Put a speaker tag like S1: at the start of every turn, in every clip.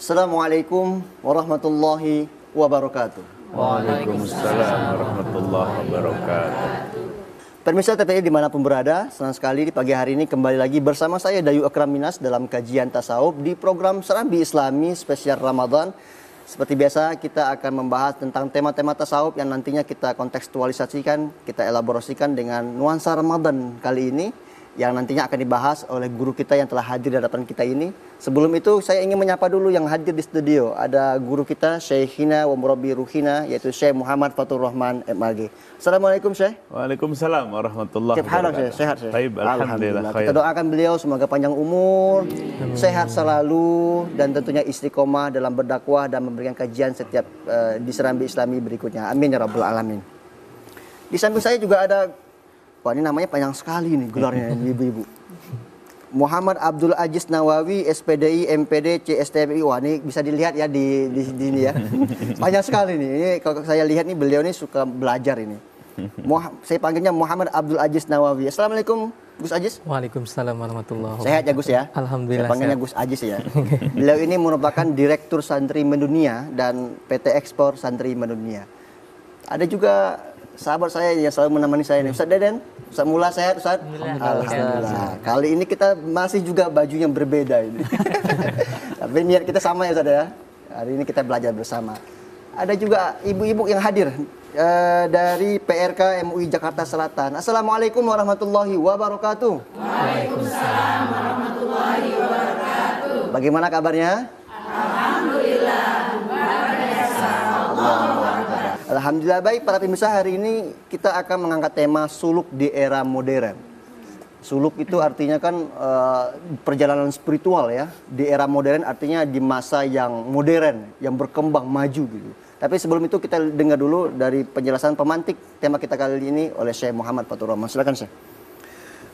S1: Assalamualaikum warahmatullahi wabarakatuh.
S2: Waalaikumsalam warahmatullahi wabarakatuh.
S1: Pemirsa TPI dimanapun berada, senang sekali di pagi hari ini kembali lagi bersama saya Dayu Akram Minas dalam kajian tasawuf di program Serambi Islami spesial Ramadan. Seperti biasa kita akan membahas tentang tema-tema tasawuf yang nantinya kita kontekstualisasikan, kita elaborasikan dengan nuansa Ramadan kali ini yang nantinya akan dibahas oleh guru kita yang telah hadir di hadapan kita ini. Sebelum itu saya ingin menyapa dulu yang hadir di studio. Ada guru kita Syekhina wa Murabbi Ruhina yaitu Syekh Muhammad Fatur Rahman MAG. Assalamualaikum Syekh.
S2: Waalaikumsalam warahmatullahi wabarakatuh.
S1: Sehat Syekh.
S2: Baik, alhamdulillah.
S1: Kita doakan beliau semoga panjang umur, sehat selalu dan tentunya istiqomah dalam berdakwah dan memberikan kajian setiap di Serambi Islami berikutnya. Amin ya rabbal alamin. Di samping saya juga ada, wah ini namanya panjang sekali nih gelarnya ibu-ibu. Muhammad Abdul Aziz Nawawi, SPDI, MPD, CSTMI. Wah ini bisa dilihat ya di sini ya. Banyak sekali nih. Ini kalau saya lihat nih beliau ini suka belajar ini. Saya panggilnya Muhammad Abdul Aziz Nawawi. Assalamualaikum Gus Aziz.
S3: Waalaikumsalam warahmatullahi wabarakatuh.
S1: Sehat ya Gus ya?
S3: Alhamdulillah.
S1: Saya panggilnya
S3: sehat.
S1: Gus Aziz ya. Beliau ini merupakan Direktur Santri Mendunia dan PT Ekspor Santri Mendunia. Ada juga sahabat saya yang selalu menemani saya nih, Ustaz Deden. Ustaz Mula sehat, Ustaz? Alhamdulillah. Kali ini kita masih juga baju yang berbeda ini. Tapi niat kita sama ya Ustaz ya. Hari ini kita belajar bersama. Ada juga ibu-ibu yang hadir dari PRK MUI Jakarta Selatan. Assalamualaikum warahmatullahi wabarakatuh.
S4: Waalaikumsalam warahmatullahi wabarakatuh.
S1: Bagaimana kabarnya?
S4: Alhamdulillah, luar biasa.
S1: Alhamdulillah baik para pemirsa, hari ini kita akan mengangkat tema suluk di era modern. Suluk itu artinya kan perjalanan spiritual ya. Di era modern artinya di masa yang modern, yang berkembang maju gitu. Tapi sebelum itu kita dengar dulu dari penjelasan pemantik tema kita kali ini oleh Syekh Muhammad Fatur Rahman. Silakan Syekh.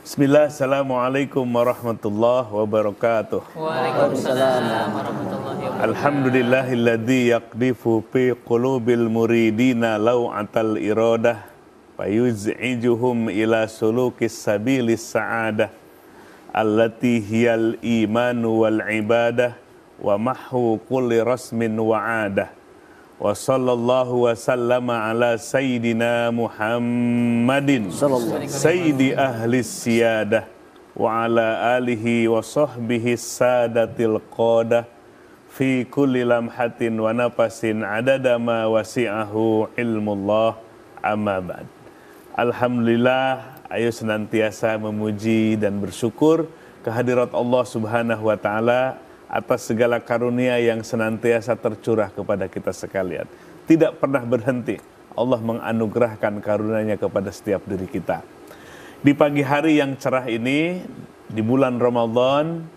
S2: Bismillah, assalamualaikum warahmatullahi wabarakatuh.
S3: Waalaikumsalam warahmatullahi wabarakatuh.
S2: Alhamdulillahilladzi yaqdifu fi qulubil muridina law'atal iradah fayuz'ijuhum ila sulukis sabilis sa'adah allati hiyal imanu wal ibadah wa mahhu kulli rasmin wa'adah. Wa sallallahu wa sallama ala sayyidina Muhammadin sayyidi ahli siyadah wa ala alihi wa sahbihi sadatil qadah fi kulli lamhatin wa nafasin adada ma wasi'ahu ilmullah amma ba'd. Alhamdulillah, ayo senantiasa memuji dan bersyukur kehadirat Allah Subhanahu wa taala atas segala karunia yang senantiasa tercurah kepada kita sekalian. Tidak pernah berhenti Allah menganugerahkan karunia-Nya kepada setiap diri kita. Di pagi hari yang cerah ini, di bulan Ramadan,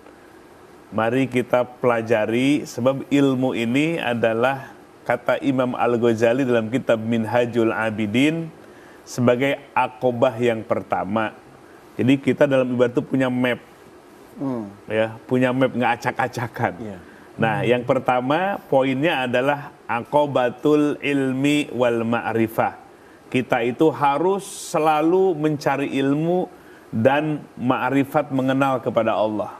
S2: mari kita pelajari, sebab ilmu ini adalah kata Imam Al-Ghazali dalam kitab Minhajul Abidin sebagai akobah yang pertama. Jadi kita dalam ibadah itu punya map. Ya, punya map, nggak acak-acakan. Nah, yang pertama poinnya adalah aqobatul ilmi wal ma'rifah. Kita itu harus selalu mencari ilmu dan ma'rifat, mengenal kepada Allah.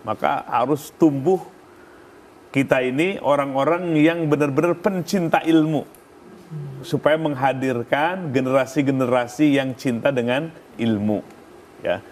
S2: Maka harus tumbuh kita ini orang-orang yang benar-benar pencinta ilmu, supaya menghadirkan generasi-generasi yang cinta dengan ilmu. Ya.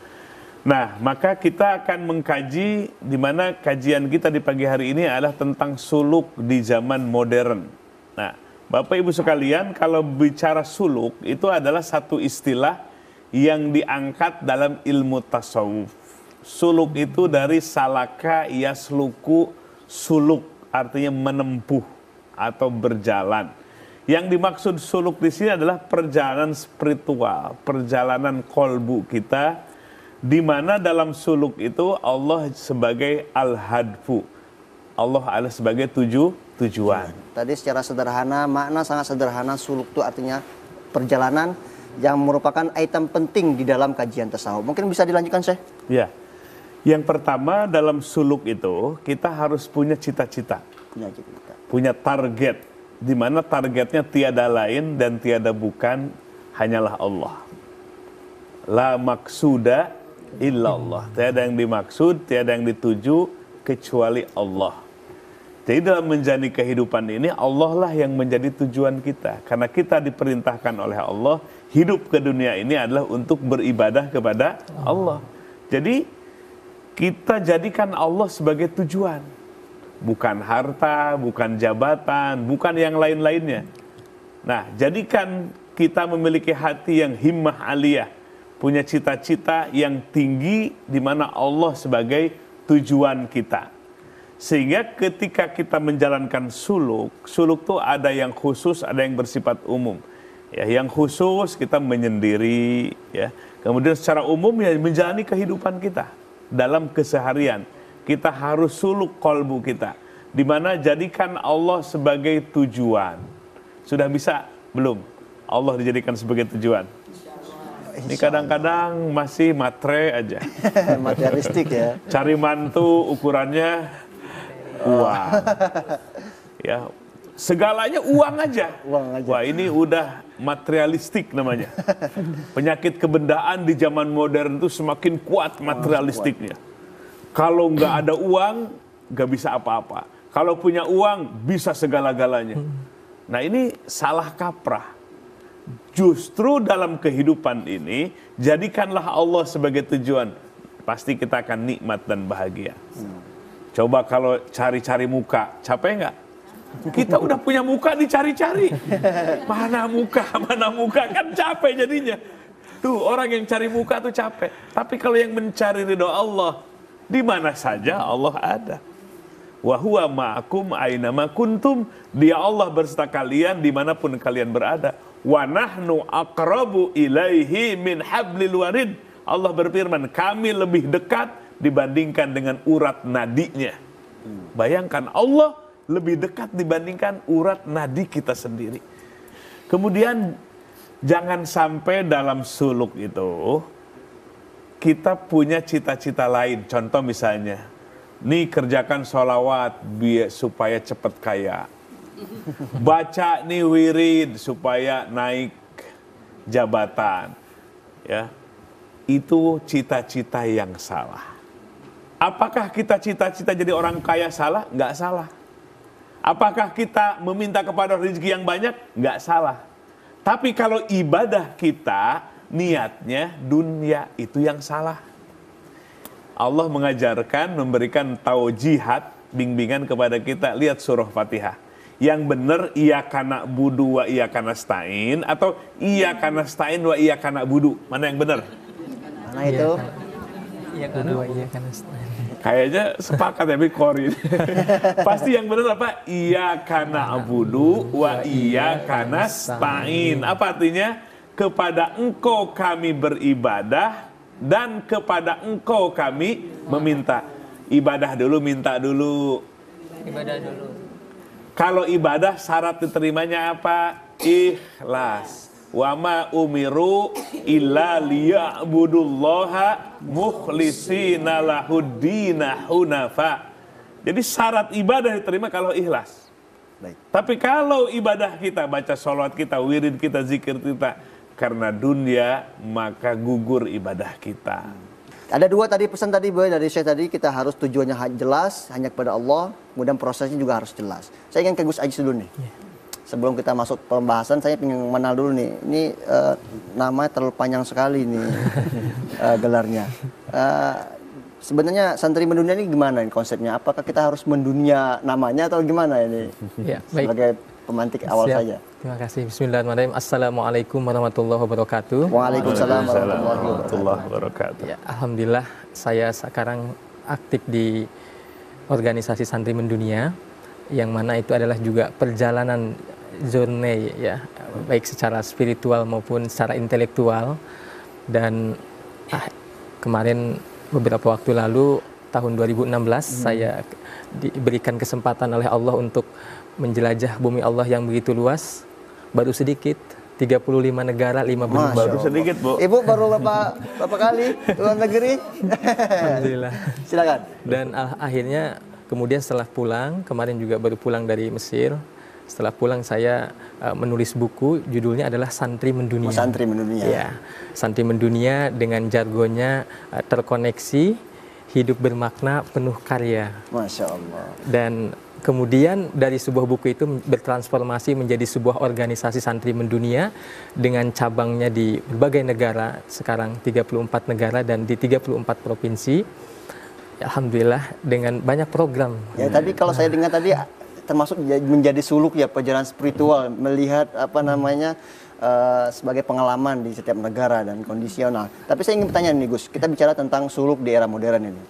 S2: Nah, maka kita akan mengkaji, di mana kajian kita di pagi hari ini adalah tentang suluk di zaman modern. Nah, Bapak Ibu sekalian, kalau bicara suluk, itu adalah satu istilah yang diangkat dalam ilmu tasawuf. Suluk itu dari salaka yasluku suluk, artinya menempuh atau berjalan. Yang dimaksud suluk di sini adalah perjalanan spiritual, perjalanan kolbu kita, di mana dalam suluk itu Allah sebagai al-hadfu. Allah adalah sebagai tujuan.
S1: Tadi secara sederhana, makna sangat sederhana, suluk itu artinya perjalanan yang merupakan item penting di dalam kajian tasawuf. Mungkin bisa dilanjutkan, Syekh?
S2: Ya. Yang pertama dalam suluk itu kita harus punya cita-cita. Punya target, di mana targetnya tiada lain dan tiada bukan hanyalah Allah. La maksuda illallah. Tiada yang dimaksud, tiada yang dituju kecuali Allah. Jadi dalam menjalani kehidupan ini Allah lah yang menjadi tujuan kita. Karena kita diperintahkan oleh Allah, hidup ke dunia ini adalah untuk beribadah kepada Allah. Jadi kita jadikan Allah sebagai tujuan. Bukan harta, bukan jabatan, bukan yang lain-lainnya. Nah, jadikan kita memiliki hati yang himmah aliyah, punya cita-cita yang tinggi di mana Allah sebagai tujuan kita. Sehingga ketika kita menjalankan suluk tuh ada yang khusus, ada yang bersifat umum. Ya, yang khusus kita menyendiri, ya. Kemudian secara umum ya menjalani kehidupan kita dalam keseharian. Kita harus suluk kolbu kita, di mana jadikan Allah sebagai tujuan. Sudah bisa belum Allah dijadikan sebagai tujuan? Ini kadang-kadang masih matre aja.
S1: Materialistik ya.
S2: Cari mantu ukurannya uang. Ya, segalanya uang aja.
S1: Uang aja.
S2: Wah, ini udah materialistik namanya. Penyakit kebendaan di zaman modern itu semakin kuat materialistiknya. Kalau nggak ada uang, nggak bisa apa-apa. Kalau punya uang, bisa segala-galanya. Nah, ini salah kaprah. Justru dalam kehidupan ini, jadikanlah Allah sebagai tujuan. Pasti kita akan nikmat dan bahagia. Coba kalau cari-cari muka, capek nggak? Kita udah punya muka dicari-cari. Mana muka, kan capek jadinya. Tuh, orang yang cari muka tuh capek. Tapi kalau yang mencari ridho Allah, di mana saja Allah ada. Wa huwa ma'akum ainama kuntum. Dia Allah berserta kalian dimanapun kalian berada. Wa nahnu aqrabu ilaihi min hablil warid. Allah berfirman, kami lebih dekat dibandingkan dengan urat nadinya. Bayangkan, Allah lebih dekat dibandingkan urat nadi kita sendiri. Kemudian jangan sampai dalam suluk itu kita punya cita-cita lain. Contoh misalnya, nih kerjakan sholawat biar supaya cepat kaya. Baca nih wirid supaya naik jabatan. Ya, itu cita-cita yang salah. Apakah kita cita-cita jadi orang kaya salah? Nggak salah. Apakah kita meminta kepada rezeki yang banyak? Nggak salah. Tapi kalau ibadah kita niatnya dunia, itu yang salah. Allah mengajarkan, memberikan taujihat, bimbingan kepada kita. Lihat surah Fatihah. Yang benar iyyaka na'budu wa iyyaka nasta'in, atau iyyaka nasta'in wa iyyaka na'budu. Mana yang benar?
S1: Mana itu?
S3: Iya kedua, iya kan.
S2: Kayaknya sepakat ya Bikori. Pasti yang benar apa? Iyyaka na'budu wa iyyaka nasta'in. Apa artinya? Kepada Engkau kami beribadah dan kepada Engkau kami meminta. Ibadah dulu, minta dulu.
S3: Ibadah dulu.
S2: Kalau ibadah syarat diterimanya apa? Ikhlas. Wa ma umiru illa liya'budullaha mukhlishina lahuddina hunafa. Jadi syarat ibadah diterima kalau ikhlas.
S1: Baik.
S2: Tapi kalau ibadah kita, baca sholawat kita, wirid kita, zikir kita, karena dunia, maka gugur ibadah kita.
S1: Ada dua tadi pesan tadi Boy dari Syekh tadi, kita harus tujuannya jelas hanya kepada Allah, kemudian prosesnya juga harus jelas. Saya ingin ke Gus Ajis dulu nih. Sebelum kita masuk pembahasan, saya ingin mengenal dulu nih. Ini nama terlalu panjang sekali nih gelarnya. Sebenarnya santri mendunia ini gimana ini konsepnya? Apakah kita harus mendunia namanya atau gimana ini?
S3: Ya, baik.
S1: Sebagai pemantik awal
S3: Siap.
S1: saja.
S3: Terima kasih. Bismillahirrahmanirrahim. Assalamualaikum warahmatullahi wabarakatuh.
S1: Waalaikumsalam warahmatullahi
S2: warahmatullahi wabarakatuh.
S3: Ya, alhamdulillah saya sekarang aktif di organisasi Santri Mendunia, yang mana itu adalah juga perjalanan journey ya, baik secara spiritual maupun secara intelektual. Dan kemarin beberapa waktu lalu tahun 2016 saya diberikan kesempatan oleh Allah untuk menjelajah bumi Allah yang begitu luas. Baru sedikit 35 negara, 5 benua.
S2: Baru sedikit, Bu.
S1: Ibu baru berapa kali luar negeri?
S3: Alhamdulillah.
S1: Silakan.
S3: Dan akhirnya kemudian setelah pulang, kemarin juga baru pulang dari Mesir. Setelah pulang saya menulis buku, judulnya adalah Santri Mendunia.
S1: Santri Mendunia.
S3: Ya, Santri Mendunia dengan jargonnya terkoneksi, hidup bermakna, penuh karya.
S1: Masya Allah.
S3: Dan Kemudian dari sebuah buku itu bertransformasi menjadi sebuah organisasi santri mendunia dengan cabangnya di berbagai negara, sekarang 34 negara dan di 34 provinsi. Alhamdulillah dengan banyak program.
S1: Ya, tadi kalau saya dengar tadi termasuk menjadi suluk ya, perjalanan spiritual, melihat sebagai pengalaman di setiap negara dan kondisional. Tapi saya ingin bertanya nih Gus, kita bicara tentang suluk di era modern ini.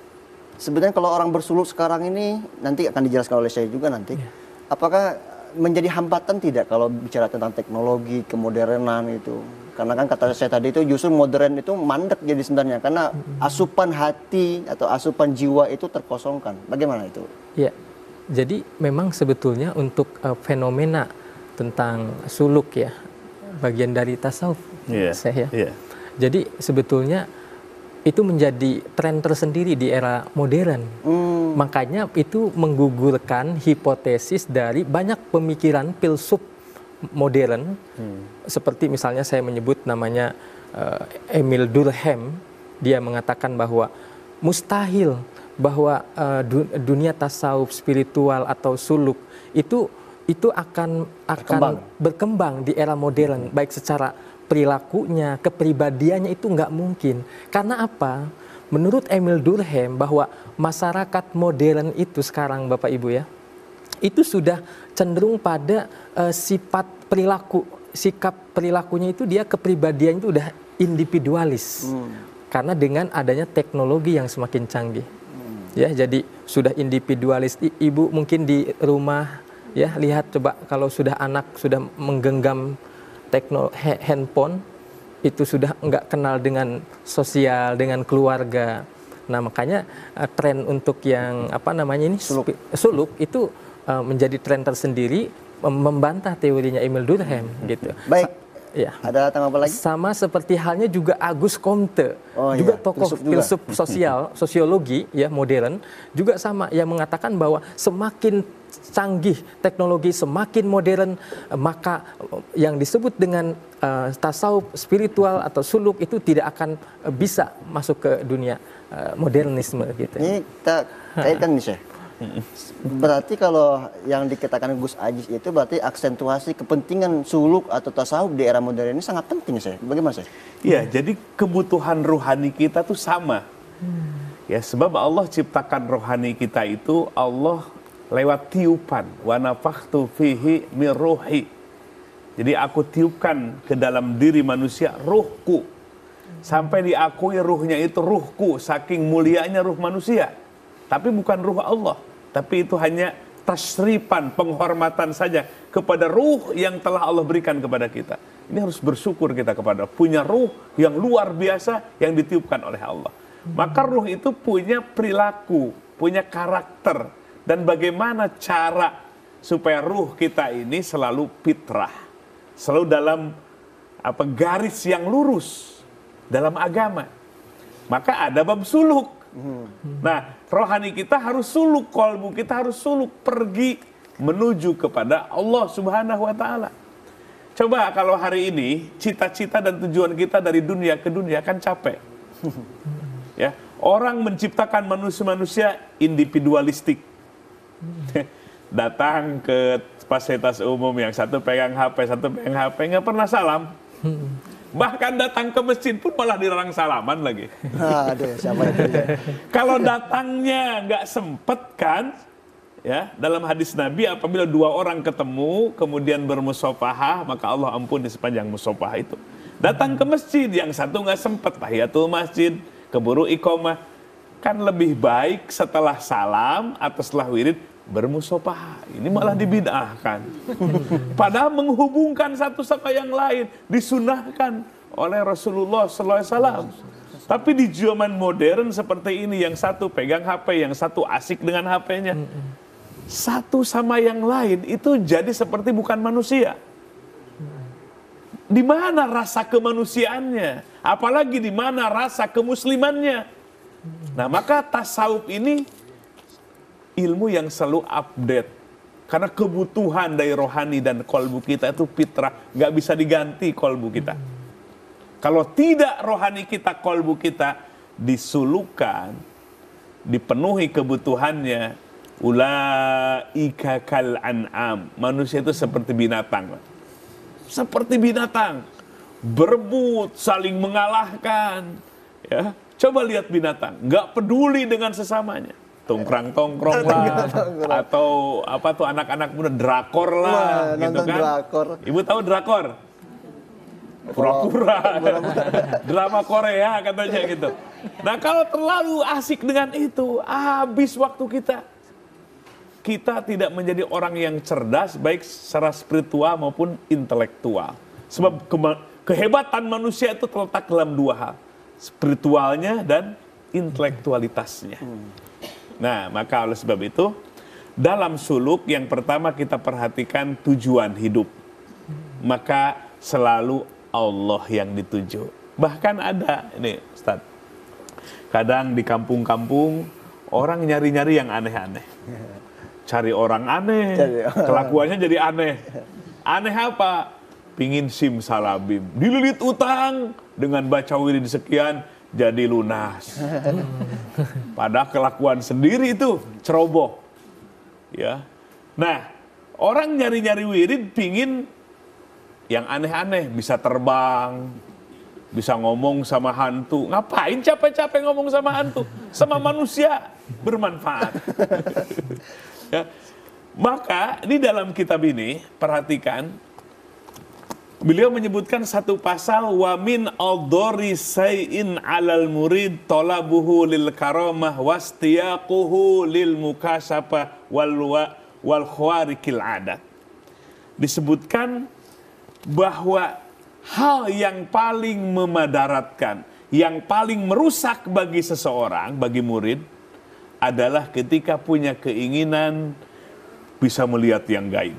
S1: Sebenarnya kalau orang bersuluk sekarang ini, nanti akan dijelaskan oleh saya juga nanti, apakah menjadi hambatan tidak kalau bicara tentang teknologi, kemodernan itu? Karena kan kata saya tadi itu justru modern itu mandek jadi sebenarnya, karena asupan hati atau asupan jiwa itu terkosongkan. Bagaimana itu?
S3: Ya, jadi memang sebetulnya untuk fenomena tentang suluk ya, bagian dari tasawuf, saya. Jadi sebetulnya itu menjadi tren tersendiri di era modern. Makanya itu menggugurkan hipotesis dari banyak pemikiran filsuf modern. Seperti misalnya saya menyebut namanya Emil Durkheim. Dia mengatakan bahwa mustahil bahwa dunia tasawuf spiritual atau suluk itu akan berkembang di era modern, baik secara perilakunya, kepribadiannya itu nggak mungkin. Karena apa? Menurut Emil Durkheim bahwa masyarakat modern itu sekarang Bapak Ibu ya, itu sudah cenderung pada sifat perilaku, sikap perilakunya itu dia kepribadiannya itu udah individualis. Karena dengan adanya teknologi yang semakin canggih. Ya, jadi sudah individualis. Ibu mungkin di rumah ya lihat coba kalau sudah anak sudah menggenggam handphone itu sudah nggak kenal dengan sosial, dengan keluarga. Nah makanya tren untuk yang suluk itu menjadi tren tersendiri, membantah teorinya Emil Durkheim gitu.
S1: Baik.
S3: Ya.
S1: Ada tanggapan lagi?
S3: Sama seperti halnya juga Auguste Comte, juga tokoh filsuf sosiologi ya modern, juga sama yang mengatakan bahwa semakin canggih teknologi, semakin modern, maka yang disebut dengan tasawuf spiritual atau suluk itu tidak akan bisa masuk ke dunia modernisme gitu.
S1: Ini kita kaitkan nih Syekh. Berarti kalau yang dikatakan Gus Aziz itu berarti aksentuasi kepentingan suluk atau tasawuf di era modern ini sangat penting Syekh. Bagaimana Syekh?
S2: Iya, jadi kebutuhan rohani kita tuh sama. Ya, sebab Allah ciptakan rohani kita itu Allah lewat tiupan, wa nafakhtu fihi min ruhi. Jadi aku tiupkan ke dalam diri manusia ruhku. Sampai diakui ruhnya itu ruhku, saking mulianya ruh manusia. Tapi bukan ruh Allah, tapi itu hanya tasripan, penghormatan saja kepada ruh yang telah Allah berikan kepada kita. Ini harus bersyukur kita kepada punya ruh yang luar biasa yang ditiupkan oleh Allah. Maka ruh itu punya perilaku, punya karakter. Dan bagaimana cara supaya ruh kita ini selalu fitrah, selalu dalam garis yang lurus dalam agama. Maka ada bab suluk. Nah, rohani kita harus suluk, kolbu kita harus suluk, pergi menuju kepada Allah Subhanahu wa Ta'ala. Coba kalau hari ini cita-cita dan tujuan kita dari dunia ke dunia kan capek. Ya, orang menciptakan manusia-manusia individualistik. Datang ke fasilitas umum, yang satu pegang HP, satu pegang HP, nggak pernah salam. Bahkan datang ke masjid pun malah dilarang salaman lagi.
S1: Aduh, siapa itu?
S2: Kalau datangnya nggak sempet kan, ya dalam hadis Nabi apabila dua orang ketemu kemudian bermusafahah maka Allah ampuni sepanjang musafahah itu. Datang ke masjid, yang satu nggak sempet tahiyatul masjid, keburu iqomah, kan lebih baik setelah salam atau setelah wirid bermusafahah. Ini malah dibid'ahkan. Padahal menghubungkan satu sama yang lain disunahkan oleh Rasulullah SAW. Tapi di zaman modern seperti ini, yang satu pegang HP, yang satu asik dengan HP-nya, satu sama yang lain itu jadi seperti bukan manusia. Di mana rasa kemanusiaannya? Apalagi di mana rasa kemuslimannya? Nah, maka tasawuf ini ilmu yang selalu update. Karena kebutuhan dari rohani dan kolbu kita itu fitrah. Nggak bisa diganti kolbu kita. Kalau tidak rohani kita, kolbu kita disulukan, dipenuhi kebutuhannya, Ulaika kal an'am. Manusia itu seperti binatang. Seperti binatang. Berebut, saling mengalahkan. Ya, coba lihat binatang, nggak peduli dengan sesamanya. Tongkrang-tongkrong lah, atau apa tuh anak-anak muda drakor lah, gitu kan.
S1: Drakor.
S2: Ibu tahu drakor? Pura-pura. Drama Korea katanya gitu. Nah, kalau terlalu asik dengan itu, habis waktu kita. Kita tidak menjadi orang yang cerdas, baik secara spiritual maupun intelektual. Sebab kehebatan manusia itu terletak dalam dua hal. Spiritualnya dan intelektualitasnya. Nah, maka oleh sebab itu, dalam suluk yang pertama kita perhatikan tujuan hidup. Maka selalu Allah yang dituju. Bahkan ada, ini Ustaz, kadang di kampung-kampung orang nyari-nyari yang aneh-aneh. Cari orang aneh, kelakuannya jadi aneh. Aneh apa? Pingin simsalabim, dililit utang dengan baca wirid sekian jadi lunas. Padahal kelakuan sendiri itu ceroboh. Ya. Nah, orang nyari-nyari wirid pingin yang aneh-aneh, bisa terbang, bisa ngomong sama hantu. Ngapain capek-capek ngomong sama hantu? Sama manusia bermanfaat. Ya. Maka di dalam kitab ini perhatikan, beliau menyebutkan satu pasal, wa min adhari say'in 'alal murid talabuhu lil karamah wastiyaquhu lil mukasafah wal khawariqil adat. Disebutkan bahwa hal yang paling memadaratkan, yang paling merusak bagi seseorang, bagi murid, adalah ketika punya keinginan bisa melihat yang gaib.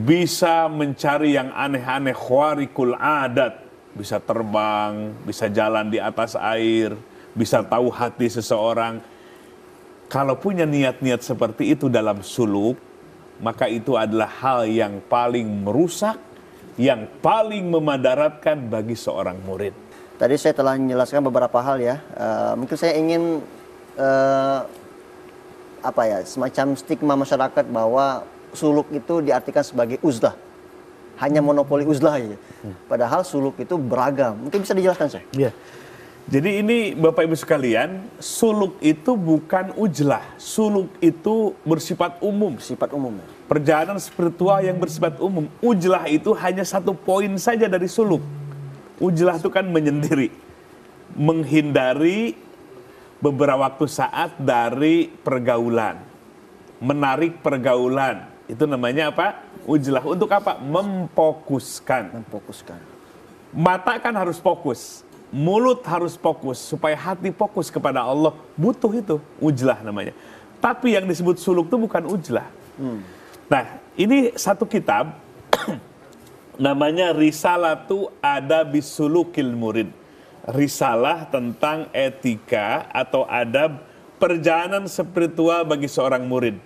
S2: Bisa mencari yang aneh-aneh, khawariqul adat, bisa terbang, bisa jalan di atas air, bisa tahu hati seseorang. Kalau punya niat-niat seperti itu dalam suluk, maka itu adalah hal yang paling merusak, yang paling memadaratkan bagi seorang murid.
S1: Tadi saya telah menjelaskan beberapa hal ya. Mungkin saya ingin semacam stigma masyarakat bahwa suluk itu diartikan sebagai uzlah, hanya monopoli uzlah ya. Padahal suluk itu beragam. Mungkin bisa dijelaskan saya?
S2: Ya. Jadi ini Bapak Ibu sekalian, suluk itu bukan ujlah. Suluk itu bersifat umum.
S1: Sifat umum.
S2: Perjalanan spiritual yang bersifat umum. Ujlah itu hanya satu poin saja dari suluk. Ujlah itu kan menyendiri, menghindari beberapa waktu saat dari pergaulan, menarik pergaulan. Itu namanya apa? Ujlah. Untuk apa? Memfokuskan. Mata kan harus fokus, mulut harus fokus, supaya hati fokus kepada Allah. Butuh itu, ujlah namanya. Tapi yang disebut suluk itu bukan ujlah. Nah, ini satu kitab namanya Risalatu Adabis Sulukil Murid. Risalah tentang etika atau adab perjalanan spiritual bagi seorang murid.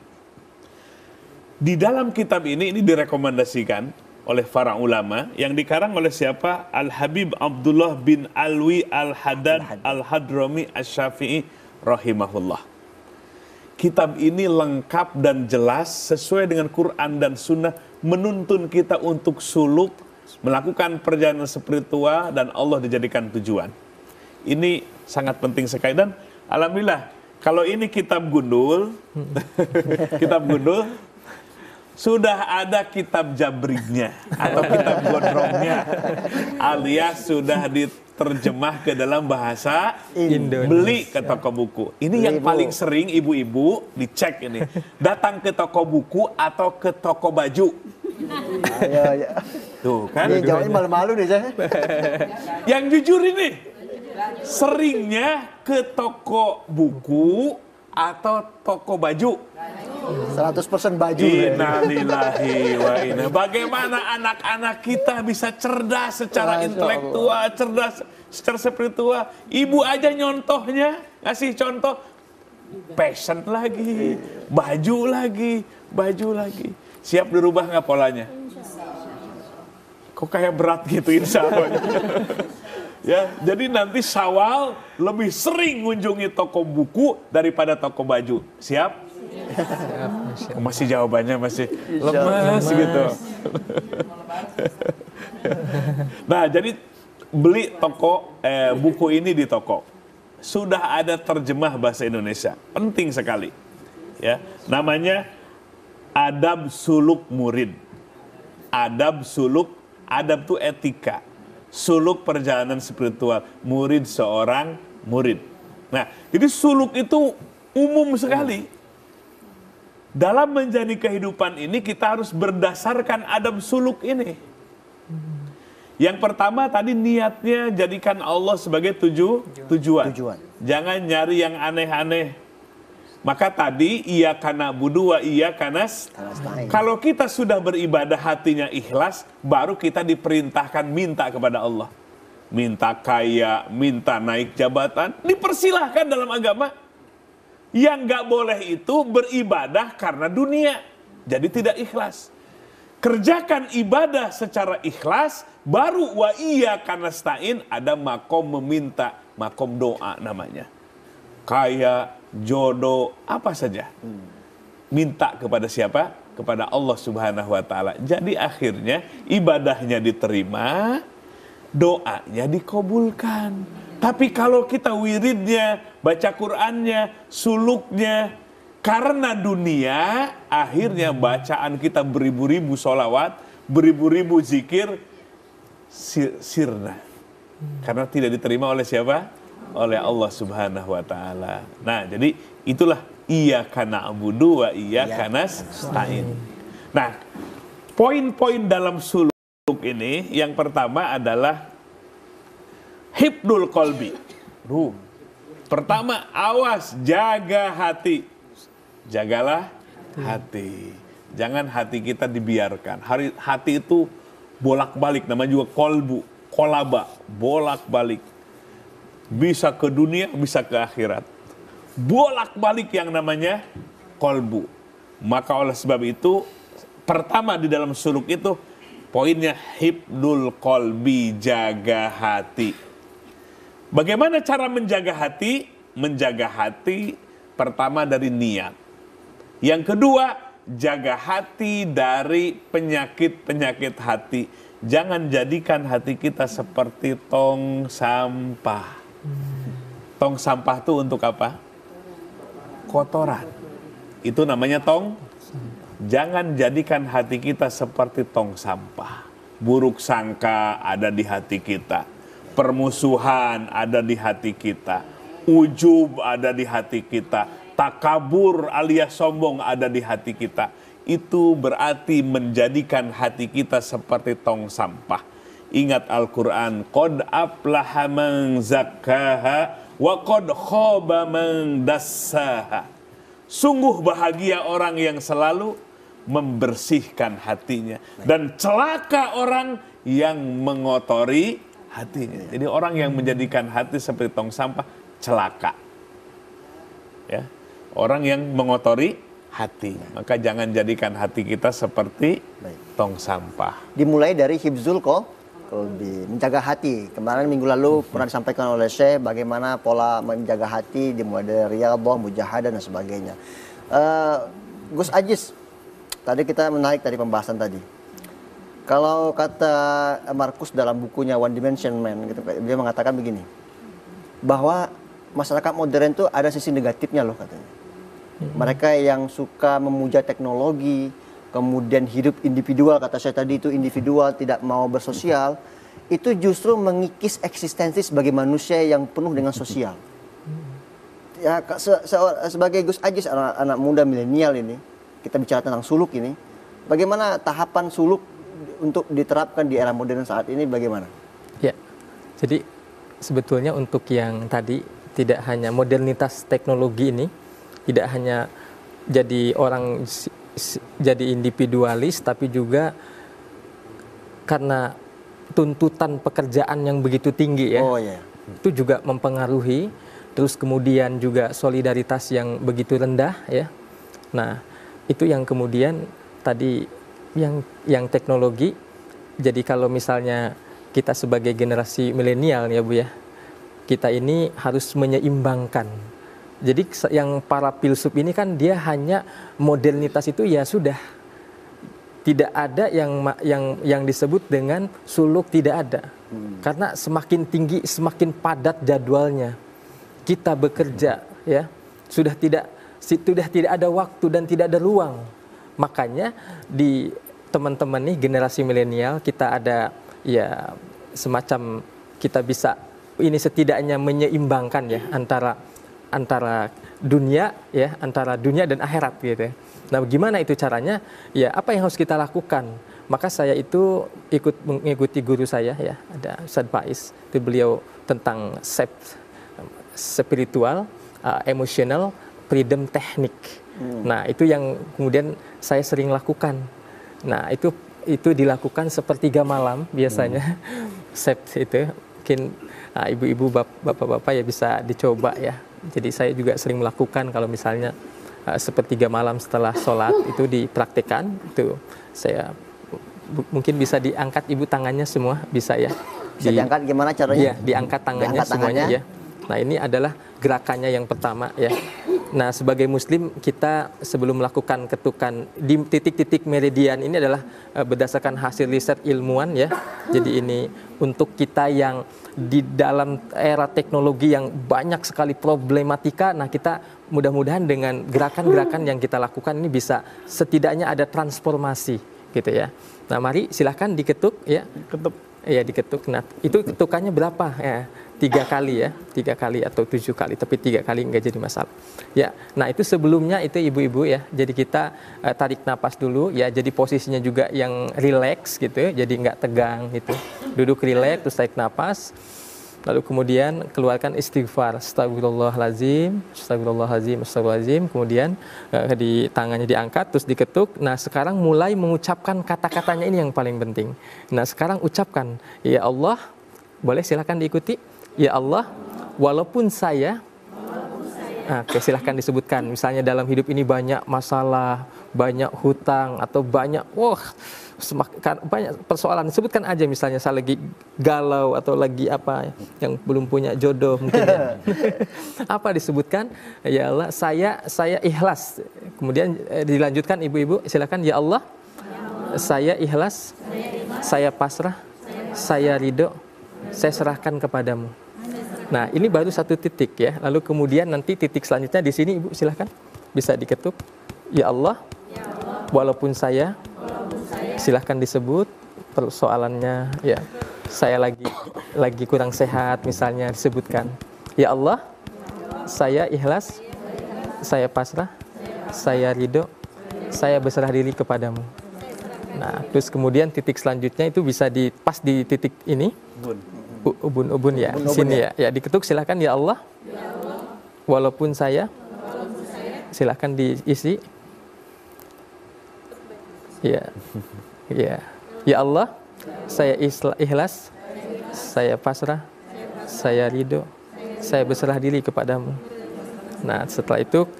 S2: Di dalam kitab ini direkomendasikan oleh para ulama, yang dikarang oleh siapa? Al-Habib Abdullah bin Alwi Al-Haddad Al-Hadrami Asy-Syafi'i rahimahullah. Kitab ini lengkap dan jelas sesuai dengan Quran dan Sunnah, menuntun kita untuk suluk, melakukan perjalanan spiritual, dan Allah dijadikan tujuan. Ini sangat penting sekali, dan alhamdulillah kalau ini kitab gundul, kitab gundul, sudah ada kitab jabrignya atau kitab gondrongnya, alias sudah diterjemah ke dalam bahasa Indonesia. Beli ke toko buku. Ini yang paling sering ibu-ibu dicek ini, datang ke toko buku atau ke toko baju.
S1: Ya.
S2: Tuh kan?
S1: Ini jawabnya malu-malu nih saya.
S2: Yang jujur ini, seringnya ke toko buku atau toko baju.
S1: 100% baju.
S2: Innalillahi wa inna. Bagaimana anak-anak kita bisa cerdas secara intelektual, cerdas secara spiritual. Ibu aja nyontohnya, ngasih contoh, passion lagi, baju lagi. Siap dirubah nggak polanya? Kok kayak berat gitu, insya Allah. Ya, jadi nanti Syawal lebih sering mengunjungi toko buku daripada toko baju. Siap? Masih jawabannya masih lemas gitu. Nah, jadi beli buku ini di toko. Sudah ada terjemah bahasa Indonesia. Penting sekali. Ya, namanya Adab Suluk Murid. Adab itu etika. Suluk perjalanan spiritual. Murid seorang murid. Nah, jadi suluk itu umum sekali. Dalam menjadi kehidupan ini kita harus berdasarkan adab suluk ini. Yang pertama tadi niatnya jadikan Allah sebagai tujuan. Jangan nyari yang aneh-aneh. Maka tadi iyyaka na'budu wa iyyaka nasta'in. Kalau kita sudah beribadah hatinya ikhlas, baru kita diperintahkan minta kepada Allah. Minta kaya, minta naik jabatan, dipersilahkan dalam agama. Yang nggak boleh itu beribadah karena dunia. Jadi tidak ikhlas. Kerjakan ibadah secara ikhlas, baru wa iyyaka nasta'in, ada makom meminta, makom doa namanya. Kaya, jodoh, apa saja. Minta kepada siapa? Kepada Allah Subhanahu wa Ta'ala. Jadi akhirnya ibadahnya diterima, doanya dikabulkan. Tapi kalau kita wiridnya, baca Qur'annya, suluknya karena dunia, akhirnya bacaan kita beribu-ribu sholawat, beribu-ribu zikir, sirna. Karena tidak diterima oleh siapa? Oleh Allah Subhanahu wa Ta'ala. Nah, jadi itulah iyyaka na'budu wa iyyaka nasta'in. Nah, poin-poin dalam suluk ini yang pertama adalah hifdzul qalbi. Pertama, awas, jaga hati. Jagalah hati. Jangan hati kita dibiarkan. Hati itu bolak-balik, namanya juga kolaba, bolak-balik. Bisa ke dunia, bisa ke akhirat. Bolak-balik yang namanya kolbu. Maka oleh sebab itu, pertama di dalam suluk itu, poinnya hifdzul qalbi, jaga hati. Bagaimana cara menjaga hati? Menjaga hati pertama dari niat. Yang kedua, jaga hati dari penyakit-penyakit hati. Jangan jadikan hati kita seperti tong sampah. Tong sampah itu untuk apa? Kotoran. Itu namanya tong. Jangan jadikan hati kita seperti tong sampah. Buruk sangka ada di hati kita. Permusuhan ada di hati kita. Ujub ada di hati kita. Takabur alias sombong ada di hati kita. Itu berarti menjadikan hati kita seperti tong sampah. Ingat Al-Quran, qad aflaha man zakkaha wa qad khaba man dassaha. Sungguh bahagia orang yang selalu membersihkan hatinya, dan celaka orang yang mengotori hatinya. Jadi orang yang menjadikan hati seperti tong sampah celaka. Ya, orang yang mengotori hati. Maka jangan jadikan hati kita seperti tong sampah.
S1: Dimulai dari hifdzul qalbi, menjaga hati. Kemarin minggu lalu pernah disampaikan oleh Syekh bagaimana pola menjaga hati, dimulai dari riyadhah, mujahadah dan sebagainya. Gus Ajis, tadi kita menarik dari pembahasan tadi. Kalau kata Markus dalam bukunya One Dimension Man, gitu, dia mengatakan begini, bahwa masyarakat modern itu ada sisi negatifnya loh katanya. Mereka yang suka memuja teknologi, kemudian hidup individual, kata saya tadi itu individual, tidak mau bersosial, itu justru mengikis eksistensi sebagai manusia yang penuh dengan sosial. Ya, sebagai Gus Ajis, anak muda milenial ini, kita bicara tentang suluk ini, bagaimana tahapan suluk untuk diterapkan di era modern saat ini, bagaimana?
S3: Ya, jadi sebetulnya untuk yang tadi, tidak hanya modernitas teknologi ini, tidak hanya jadi orang jadi individualis, tapi juga karena tuntutan pekerjaan yang begitu tinggi ya, itu juga mempengaruhi. Terus kemudian juga solidaritas yang begitu rendah ya. Nah itu yang kemudian tadi yang teknologi. Jadi kalau misalnya kita sebagai generasi milenial ya Bu ya, kita ini harus menyeimbangkan Jadi yang para filsuf ini kan dia hanya modernitas itu ya sudah, tidak ada yang disebut dengan suluk, tidak ada. Karena semakin tinggi semakin padat jadwalnya. Kita bekerja ya, sudah tidak ada waktu dan tidak ada ruang. Makanya di teman-teman nih generasi milenial kita ada ya semacam kita bisa ini setidaknya menyeimbangkan ya antara dunia ya, antara dunia dan akhirat gitu ya. Nah, bagaimana itu caranya? Ya, apa yang harus kita lakukan? Maka saya itu ikut mengikuti guru saya ya, ada Ustaz Faiz, itu beliau tentang spiritual, emotional, freedom teknik. Nah, itu yang kemudian saya sering lakukan. Nah, itu dilakukan sepertiga malam biasanya. Itu mungkin ibu-ibu, bapak-bapak ya bisa dicoba ya. Jadi saya juga sering melakukan kalau misalnya sepertiga malam setelah sholat itu dipraktikkan. Itu saya mungkin bisa diangkat ibu tangannya semua, bisa ya.
S1: Bisa diangkat gimana caranya?
S3: Iya, diangkat tangannya semuanya ya. Nah, ini adalah gerakannya yang pertama ya. Nah, sebagai muslim kita sebelum melakukan ketukan di titik-titik meridian ini adalah berdasarkan hasil riset ilmuwan ya. Jadi ini untuk kita yang di dalam era teknologi yang banyak sekali problematika, nah kita mudah-mudahan dengan gerakan-gerakan yang kita lakukan ini bisa setidaknya ada transformasi gitu ya. Nah, mari silahkan diketuk ya. Ketuk. Ya, diketuk. Nah, itu ketukannya berapa ya? 3 kali ya, 3 kali atau 7 kali, tapi 3 kali nggak jadi masalah. Ya, nah itu sebelumnya itu ibu-ibu ya, jadi kita tarik napas dulu ya, jadi posisinya juga yang rileks gitu, jadi nggak tegang gitu. Duduk rileks, terus tarik napas, lalu kemudian keluarkan istighfar, astagfirullahaladzim, astagfirullahaladzim, astagfirullahaladzim, kemudian di tangannya diangkat, terus diketuk. Nah, sekarang mulai mengucapkan kata-katanya ini yang paling penting. Nah, sekarang ucapkan, ya Allah, boleh silakan diikuti. Ya Allah, walaupun saya, oke, silahkan disebutkan. Misalnya dalam hidup ini banyak masalah, banyak hutang, atau banyak, banyak persoalan. Sebutkan aja misalnya saya lagi galau atau lagi apa yang belum punya jodoh mungkin ya. Apa disebutkan? Ya Allah, saya ikhlas. Kemudian dilanjutkan ibu-ibu, silakan. Ya Allah, saya ikhlas, saya pasrah, saya ridho, saya serahkan kepadamu. Nah, ini baru satu titik ya. Lalu kemudian nanti titik selanjutnya di sini ibu silahkan bisa diketuk. Ya Allah, walaupun saya, silahkan disebut persoalannya. Ya, saya lagi kurang sehat misalnya disebutkan. Ya Allah, saya ikhlas, saya pasrah, saya ridho, saya berserah diri kepadamu. Nah, terus kemudian titik selanjutnya itu bisa pas di titik ini. Ubun ya, sini ya. Ya, diketuk silakan. Ya Allah, walaupun saya, silakan diisi. Ya, ya, ya Allah, saya ikhlas, saya pasrah, saya ridho, saya berserah diri kepadamu. Nah, setelah itu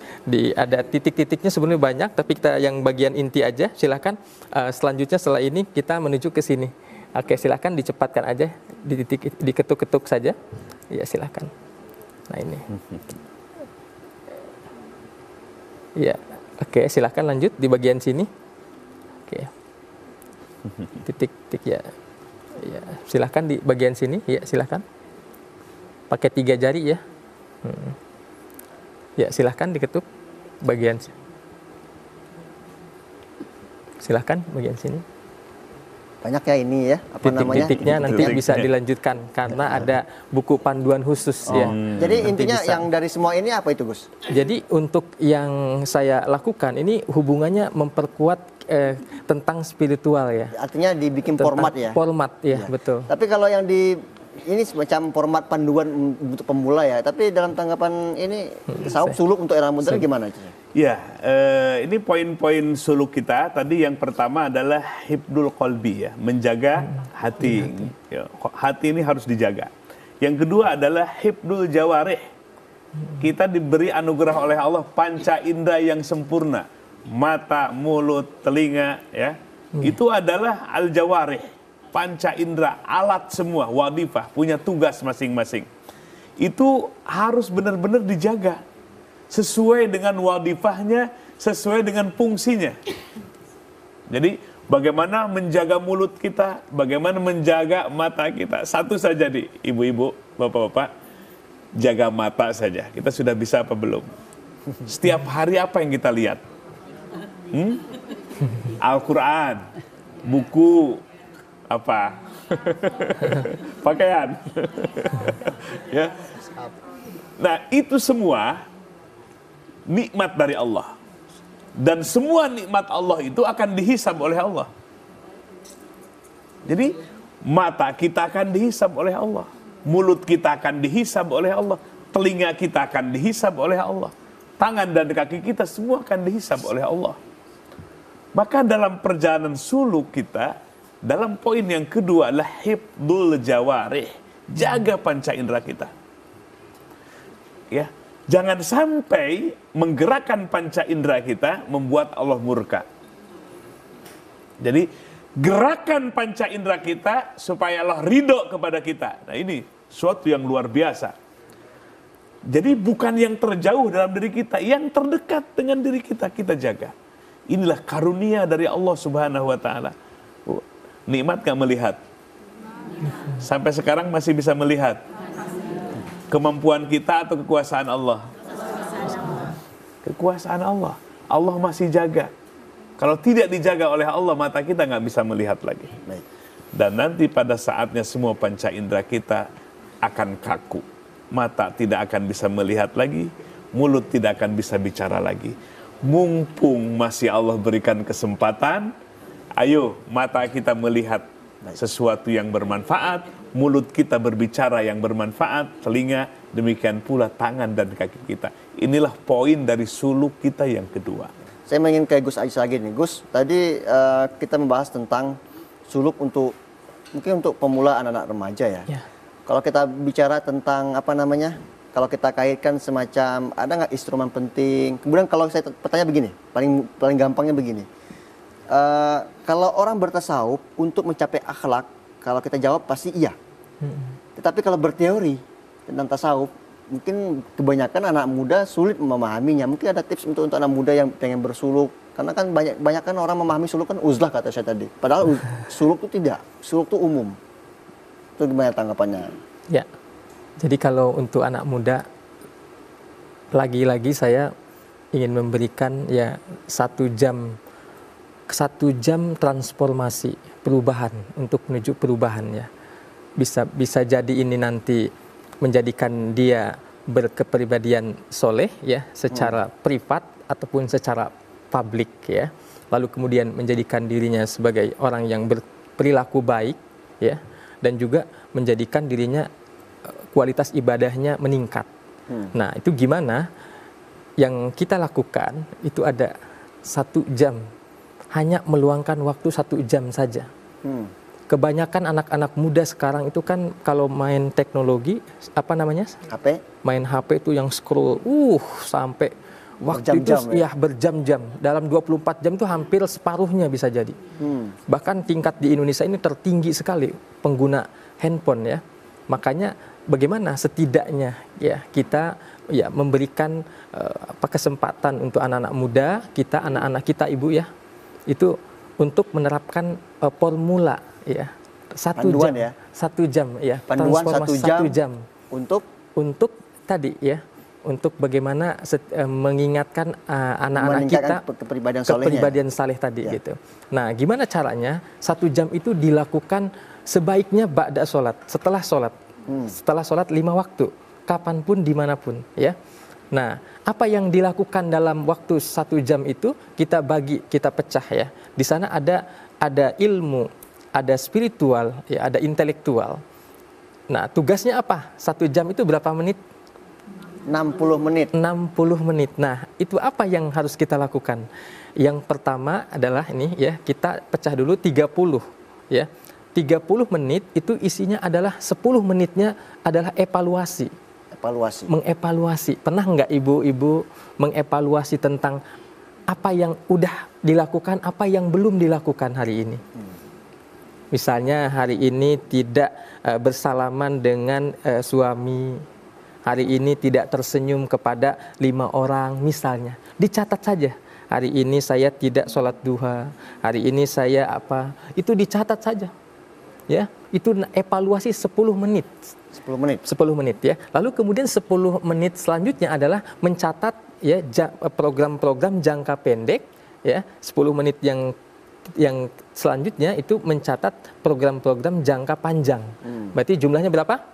S3: ada titik-titiknya sebenarnya banyak, tapi kita yang bagian inti aja. Silakan. Selanjutnya setelah ini kita menuju ke sini. Oke, silakan dicepatkan aja, diketuk-ketuk saja. Ya, silakan. Nah, ini. Ya, oke, silakan lanjut di bagian sini. Oke. Titik-titik ya. Ya, silakan di bagian sini. Ya, silakan. Pakai 3 jari ya. Ya, silakan diketuk bagian. Silakan bagian sini.
S1: Banyak ya ini ya, apa namanya?
S3: Titik-titiknya nanti bisa dilanjutkan karena ada buku panduan khusus ya.
S1: Jadi intinya yang dari semua ini apa itu, Gus?
S3: Jadi untuk yang saya lakukan ini hubungannya memperkuat tentang spiritual ya.
S1: Artinya dibikin format ya.
S3: Format ya, betul.
S1: Tapi kalau yang ini semacam format panduan untuk pemula ya. Tapi dalam tanggapan ini tasawuf suluk untuk era modern gimana?
S2: Ya, ini poin-poin suluk kita. Tadi yang pertama adalah hifdul qalbi ya, menjaga hati. Ya, hati ini harus dijaga. Yang kedua adalah hifdul jawarih. Kita diberi anugerah oleh Allah panca indera yang sempurna. Mata, mulut, telinga ya. Itu adalah al-jawarih. Panca indera, alat semua, wadifah, punya tugas masing-masing. Itu harus benar-benar dijaga. sesuai dengan wadifahnya, sesuai dengan fungsinya. Jadi bagaimana menjaga mulut kita, bagaimana menjaga mata kita. Satu saja nih, ibu-ibu, bapak-bapak, jaga mata saja. Kita sudah bisa apa belum? Setiap hari apa yang kita lihat? Al-Quran, buku, apa? Pakaian. Ya. Nah, itu semua nikmat dari Allah. Dan semua nikmat Allah itu akan dihisab oleh Allah. Jadi mata kita akan dihisab oleh Allah, mulut kita akan dihisab oleh Allah, telinga kita akan dihisab oleh Allah, tangan dan kaki kita semua akan dihisab oleh Allah. Maka dalam perjalanan suluk kita, dalam poin yang kedua adalah hifdzul jawarih, jaga panca indera kita. Ya, jangan sampai menggerakkan panca indera kita membuat Allah murka. Jadi gerakan panca indera kita supaya Allah ridho kepada kita. Nah, ini suatu yang luar biasa. Jadi bukan yang terjauh dalam diri kita, yang terdekat dengan diri kita, kita jaga. Inilah karunia dari Allah Subhanahu wa Ta'ala. Nikmat gak melihat? Sampai sekarang masih bisa melihat? Kemampuan kita atau kekuasaan Allah? Kekuasaan Allah. Allah masih jaga. Kalau tidak dijaga oleh Allah, mata kita nggak bisa melihat lagi. Dan nanti pada saatnya semua panca indera kita akan kaku. Mata tidak akan bisa melihat lagi, mulut tidak akan bisa bicara lagi. Mumpung masih Allah berikan kesempatan, ayo mata kita melihat sesuatu yang bermanfaat, mulut kita berbicara yang bermanfaat, telinga, demikian pula tangan dan kaki kita. Inilah poin dari suluk kita yang kedua.
S1: Saya ingin ke Gus Ajis lagi nih. Gus, tadi kita membahas tentang suluk mungkin untuk pemula anak-anak remaja ya. Kalau kita bicara tentang kalau kita kaitkan semacam ada nggak instrumen penting. Kemudian kalau saya bertanya begini, paling gampangnya begini. Kalau orang bertasawuf untuk mencapai akhlak, kalau kita jawab pasti iya. Tetapi kalau berteori tentang tasawuf, mungkin kebanyakan anak muda sulit memahaminya. Mungkin ada tips untuk anak muda yang pengen bersuluk. Karena kan banyak kan orang memahami suluk kan uzlah kata saya tadi. Padahal suluk itu tidak. Suluk itu umum. Itu gimana tanggapannya?
S3: Ya, jadi kalau untuk anak muda, lagi-lagi saya ingin memberikan ya 1 jam transformasi perubahan untuk menuju perubahan ya. Bisa jadi ini nanti menjadikan dia berkepribadian soleh ya secara privat ataupun secara publik ya. Lalu kemudian menjadikan dirinya sebagai orang yang berperilaku baik ya, dan juga menjadikan dirinya kualitas ibadahnya meningkat. Nah, itu gimana? Yang kita lakukan itu ada 1 jam. Hanya meluangkan waktu 1 jam saja. Kebanyakan anak-anak muda sekarang itu kan kalau main teknologi, HP? Main HP itu yang scroll, sampai waktu itu berjam-jam. Dalam 24 jam itu hampir separuhnya bisa jadi. Bahkan tingkat di Indonesia ini tertinggi sekali pengguna handphone ya. Makanya bagaimana setidaknya ya kita ya memberikan kesempatan untuk anak-anak muda kita, anak-anak kita ibu ya, itu untuk menerapkan formula ya 1 jam ya. 1 jam ya,
S1: panduan 1 jam untuk
S3: tadi ya, untuk bagaimana mengingatkan anak-anak kita kepribadian saleh tadi ya. Gitu. Nah, gimana caranya? 1 jam itu dilakukan sebaiknya ba'da sholat, setelah sholat 5 waktu, kapanpun dimanapun ya. Nah, apa yang dilakukan dalam waktu 1 jam itu kita pecah ya. Di sana ada ilmu, ada spiritual, ya, ada intelektual. Nah, tugasnya apa? 1 jam itu berapa menit?
S1: 60 menit.
S3: 60 menit. Nah, itu apa yang harus kita lakukan? Yang pertama adalah ini ya, kita pecah dulu 30 ya. 30 menit itu isinya adalah 10 menitnya adalah evaluasi. Mengevaluasi. Pernah nggak ibu-ibu mengevaluasi tentang apa yang udah dilakukan, apa yang belum dilakukan hari ini? Misalnya hari ini tidak bersalaman dengan suami, hari ini tidak tersenyum kepada 5 orang misalnya, dicatat saja. Hari ini saya tidak sholat duha, hari ini saya apa, itu dicatat saja. Ya, itu evaluasi 10 menit.
S1: 10 menit.
S3: 10 menit ya. Lalu kemudian 10 menit selanjutnya adalah mencatat ya program-program jangka pendek ya. 10 menit yang selanjutnya itu mencatat program-program jangka panjang. Berarti jumlahnya berapa?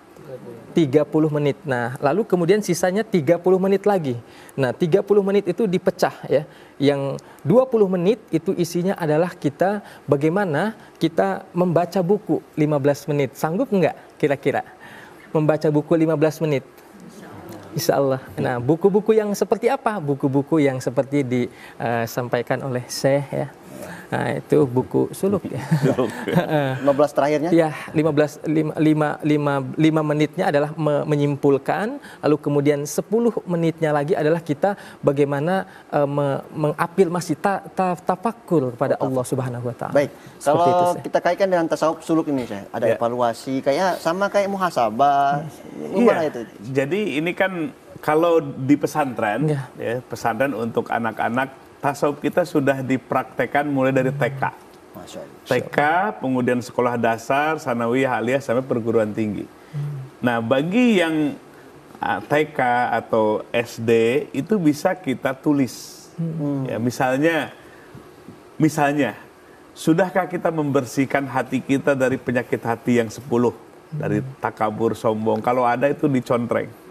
S3: 30 menit. Nah, lalu kemudian sisanya 30 menit lagi. Nah, 30 menit itu dipecah ya. Yang 20 menit itu isinya adalah kita bagaimana kita membaca buku 15 menit. Sanggup enggak kira-kira membaca buku 15 menit? Insya Allah. Nah, buku-buku yang seperti apa? Buku-buku yang seperti disampaikan oleh Syekh ya. Nah, itu buku suluk ya.
S1: 15 terakhirnya?
S3: Ya, 5 menitnya adalah menyimpulkan, lalu kemudian 10 menitnya lagi adalah kita bagaimana mengafirmasi tafakkur kepada Allah Subhanahu wa taala.
S1: Baik. Kalau kita kaitkan dengan tasawuf suluk ini, Syekh, ada evaluasi kayak sama kayak muhasabah. Gimana itu?
S2: Jadi ini kan kalau di pesantren ya, pesantren untuk anak-anak, tasawuf kita sudah dipraktekkan mulai dari TK.
S1: Masya Allah.
S2: TK, kemudian sekolah dasar, sanawiyah, aliyah, sampai perguruan tinggi. Nah, bagi yang TK atau SD, itu bisa kita tulis. Ya, misalnya, sudahkah kita membersihkan hati kita dari penyakit hati yang 10? Dari takabur, sombong. Kalau ada itu dicontreng.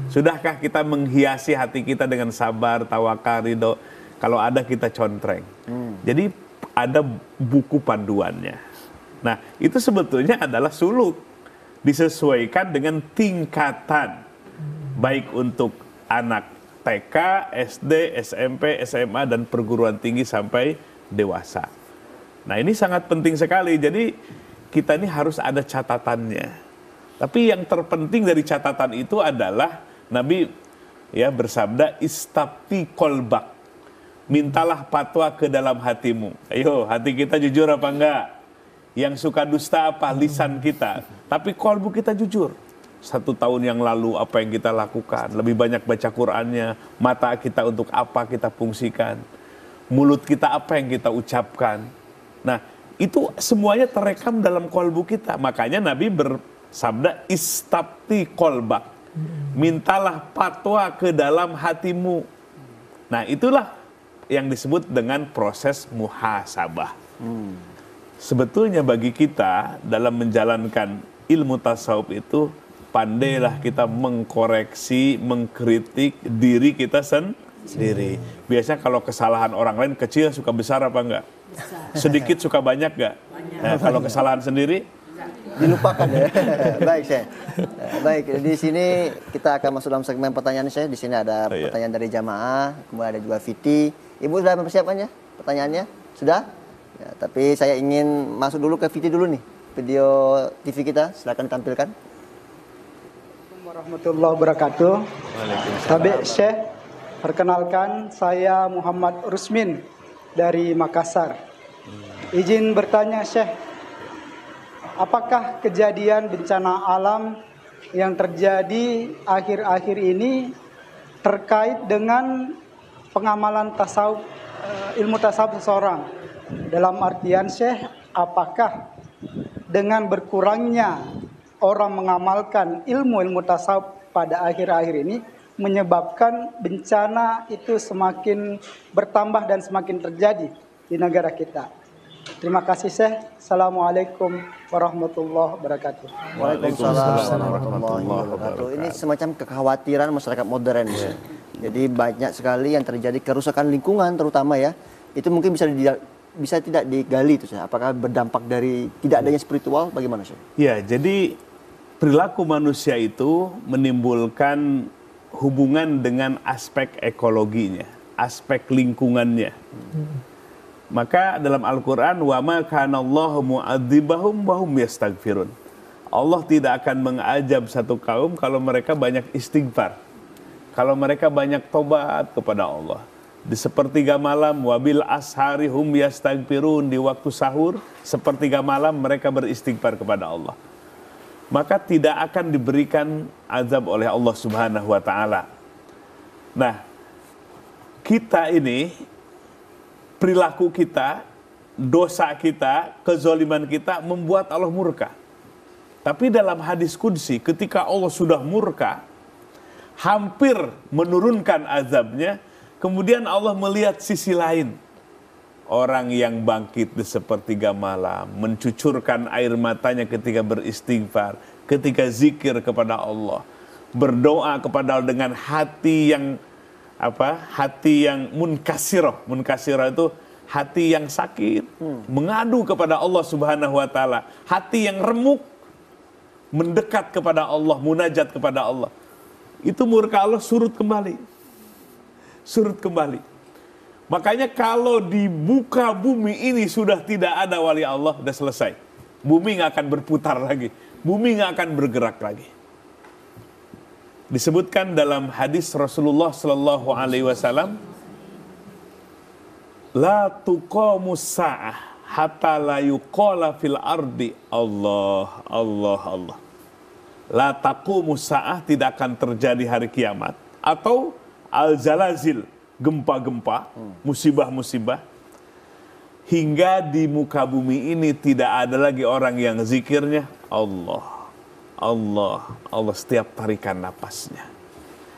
S2: Sudahkah kita menghiasi hati kita dengan sabar, tawakal, ridho? Kalau ada kita contreng. Jadi ada buku panduannya. Nah, itu sebetulnya adalah suluk. Disesuaikan dengan tingkatan. Baik untuk anak TK, SD, SMP, SMA, dan perguruan tinggi sampai dewasa. Nah, ini sangat penting sekali. Jadi kita ini harus ada catatannya. Tapi yang terpenting dari catatan itu adalah Nabi ya bersabda, istafti kolbak, mintalah fatwa ke dalam hatimu. Ayo, hati kita jujur apa enggak? Yang suka dusta apa? Lisan kita. Tapi kolbu kita jujur. 1 tahun yang lalu apa yang kita lakukan? Lebih banyak baca Qur'annya. Mata kita untuk apa kita fungsikan? Mulut kita apa yang kita ucapkan? Nah, itu semuanya terekam dalam kolbu kita. Makanya Nabi sabda istafti kolbak, mintalah fatwa ke dalam hatimu. Nah, itulah yang disebut dengan proses muhasabah. Sebetulnya bagi kita dalam menjalankan ilmu tasawuf itu, pandailah kita mengkoreksi, mengkritik diri kita sendiri. Biasanya kalau kesalahan orang lain kecil suka besar apa enggak? Sedikit suka banyak enggak? Nah, kalau kesalahan sendiri
S1: dilupakan ya. Baik, Syekh. Baik, di sini kita akan masuk dalam segmen pertanyaan, Syekh. Di sini ada pertanyaan dari jamaah, kemudian ada juga Fiti. Ibu sudah mempersiapkannya? Pertanyaannya? Sudah? Ya, tapi saya ingin masuk dulu ke Fiti dulu nih. Video TV kita, silakan ditampilkan.
S5: Assalamualaikum warahmatullahi wabarakatuh. Habib Syekh, perkenalkan saya Muhammad Rusmin dari Makassar. Izin bertanya, Syekh. Apakah kejadian bencana alam yang terjadi akhir-akhir ini terkait dengan pengamalan tasawuf, ilmu tasawuf seseorang? Dalam artian, Syekh, apakah dengan berkurangnya orang mengamalkan ilmu-ilmu tasawuf pada akhir-akhir ini menyebabkan bencana itu semakin bertambah dan semakin terjadi di negara kita? Terima kasih, Syekh. Assalamualaikum warahmatullahi wabarakatuh.
S1: Waalaikumsalam warahmatullahi wabarakatuh. Ini semacam kekhawatiran masyarakat modern. Jadi banyak sekali yang terjadi kerusakan lingkungan terutama ya. Itu mungkin bisa tidak digali itu, Syekh. Apakah berdampak dari tidak adanya spiritual? Bagaimana, Syekh?
S2: Ya, jadi perilaku manusia itu menimbulkan hubungan dengan aspek ekologinya, aspek lingkungannya. Maka dalam Al-Quran, wa ma kana Allahu mu'adzibahum wa hum yastaghfirun. Allah tidak akan mengazab satu kaum kalau mereka banyak istighfar. Kalau mereka banyak tobat kepada Allah. Di sepertiga malam, wabil ashari hum yastaghfirun, di waktu sahur, sepertiga malam mereka beristighfar kepada Allah. maka tidak akan diberikan azab oleh Allah Subhanahu wa taala. Nah, kita ini, perilaku kita, dosa kita, kezaliman kita membuat Allah murka. Tapi dalam hadis qudsi, ketika Allah sudah murka, hampir menurunkan azabnya, kemudian Allah melihat sisi lain. Orang yang bangkit di sepertiga malam, mencucurkan air matanya ketika beristighfar, ketika zikir kepada Allah, berdoa kepada Allah dengan hati yang hati yang munkasirah. Munkasirah itu hati yang sakit, mengadu kepada Allah Subhanahu wa taala, hati yang remuk, mendekat kepada Allah, munajat kepada Allah. Itu murka Allah surut kembali. Surut kembali. Makanya kalau di muka bumi ini sudah tidak ada wali Allah, sudah selesai. Bumi nggak akan berputar lagi. Bumi nggak akan bergerak lagi. Disebutkan dalam hadis Rasulullah Sallallahu Alaihi Wasallam, la tuqamus sa'ah hatta la yuqala fil ardi Allah, Allah, Allah. La taqumus sa'ah, tidak akan terjadi hari kiamat. Atau al-zalazil, gempa-gempa, musibah-musibah, hingga di muka bumi ini tidak ada lagi orang yang zikirnya Allah, Allah, Allah setiap tarikan napasnya.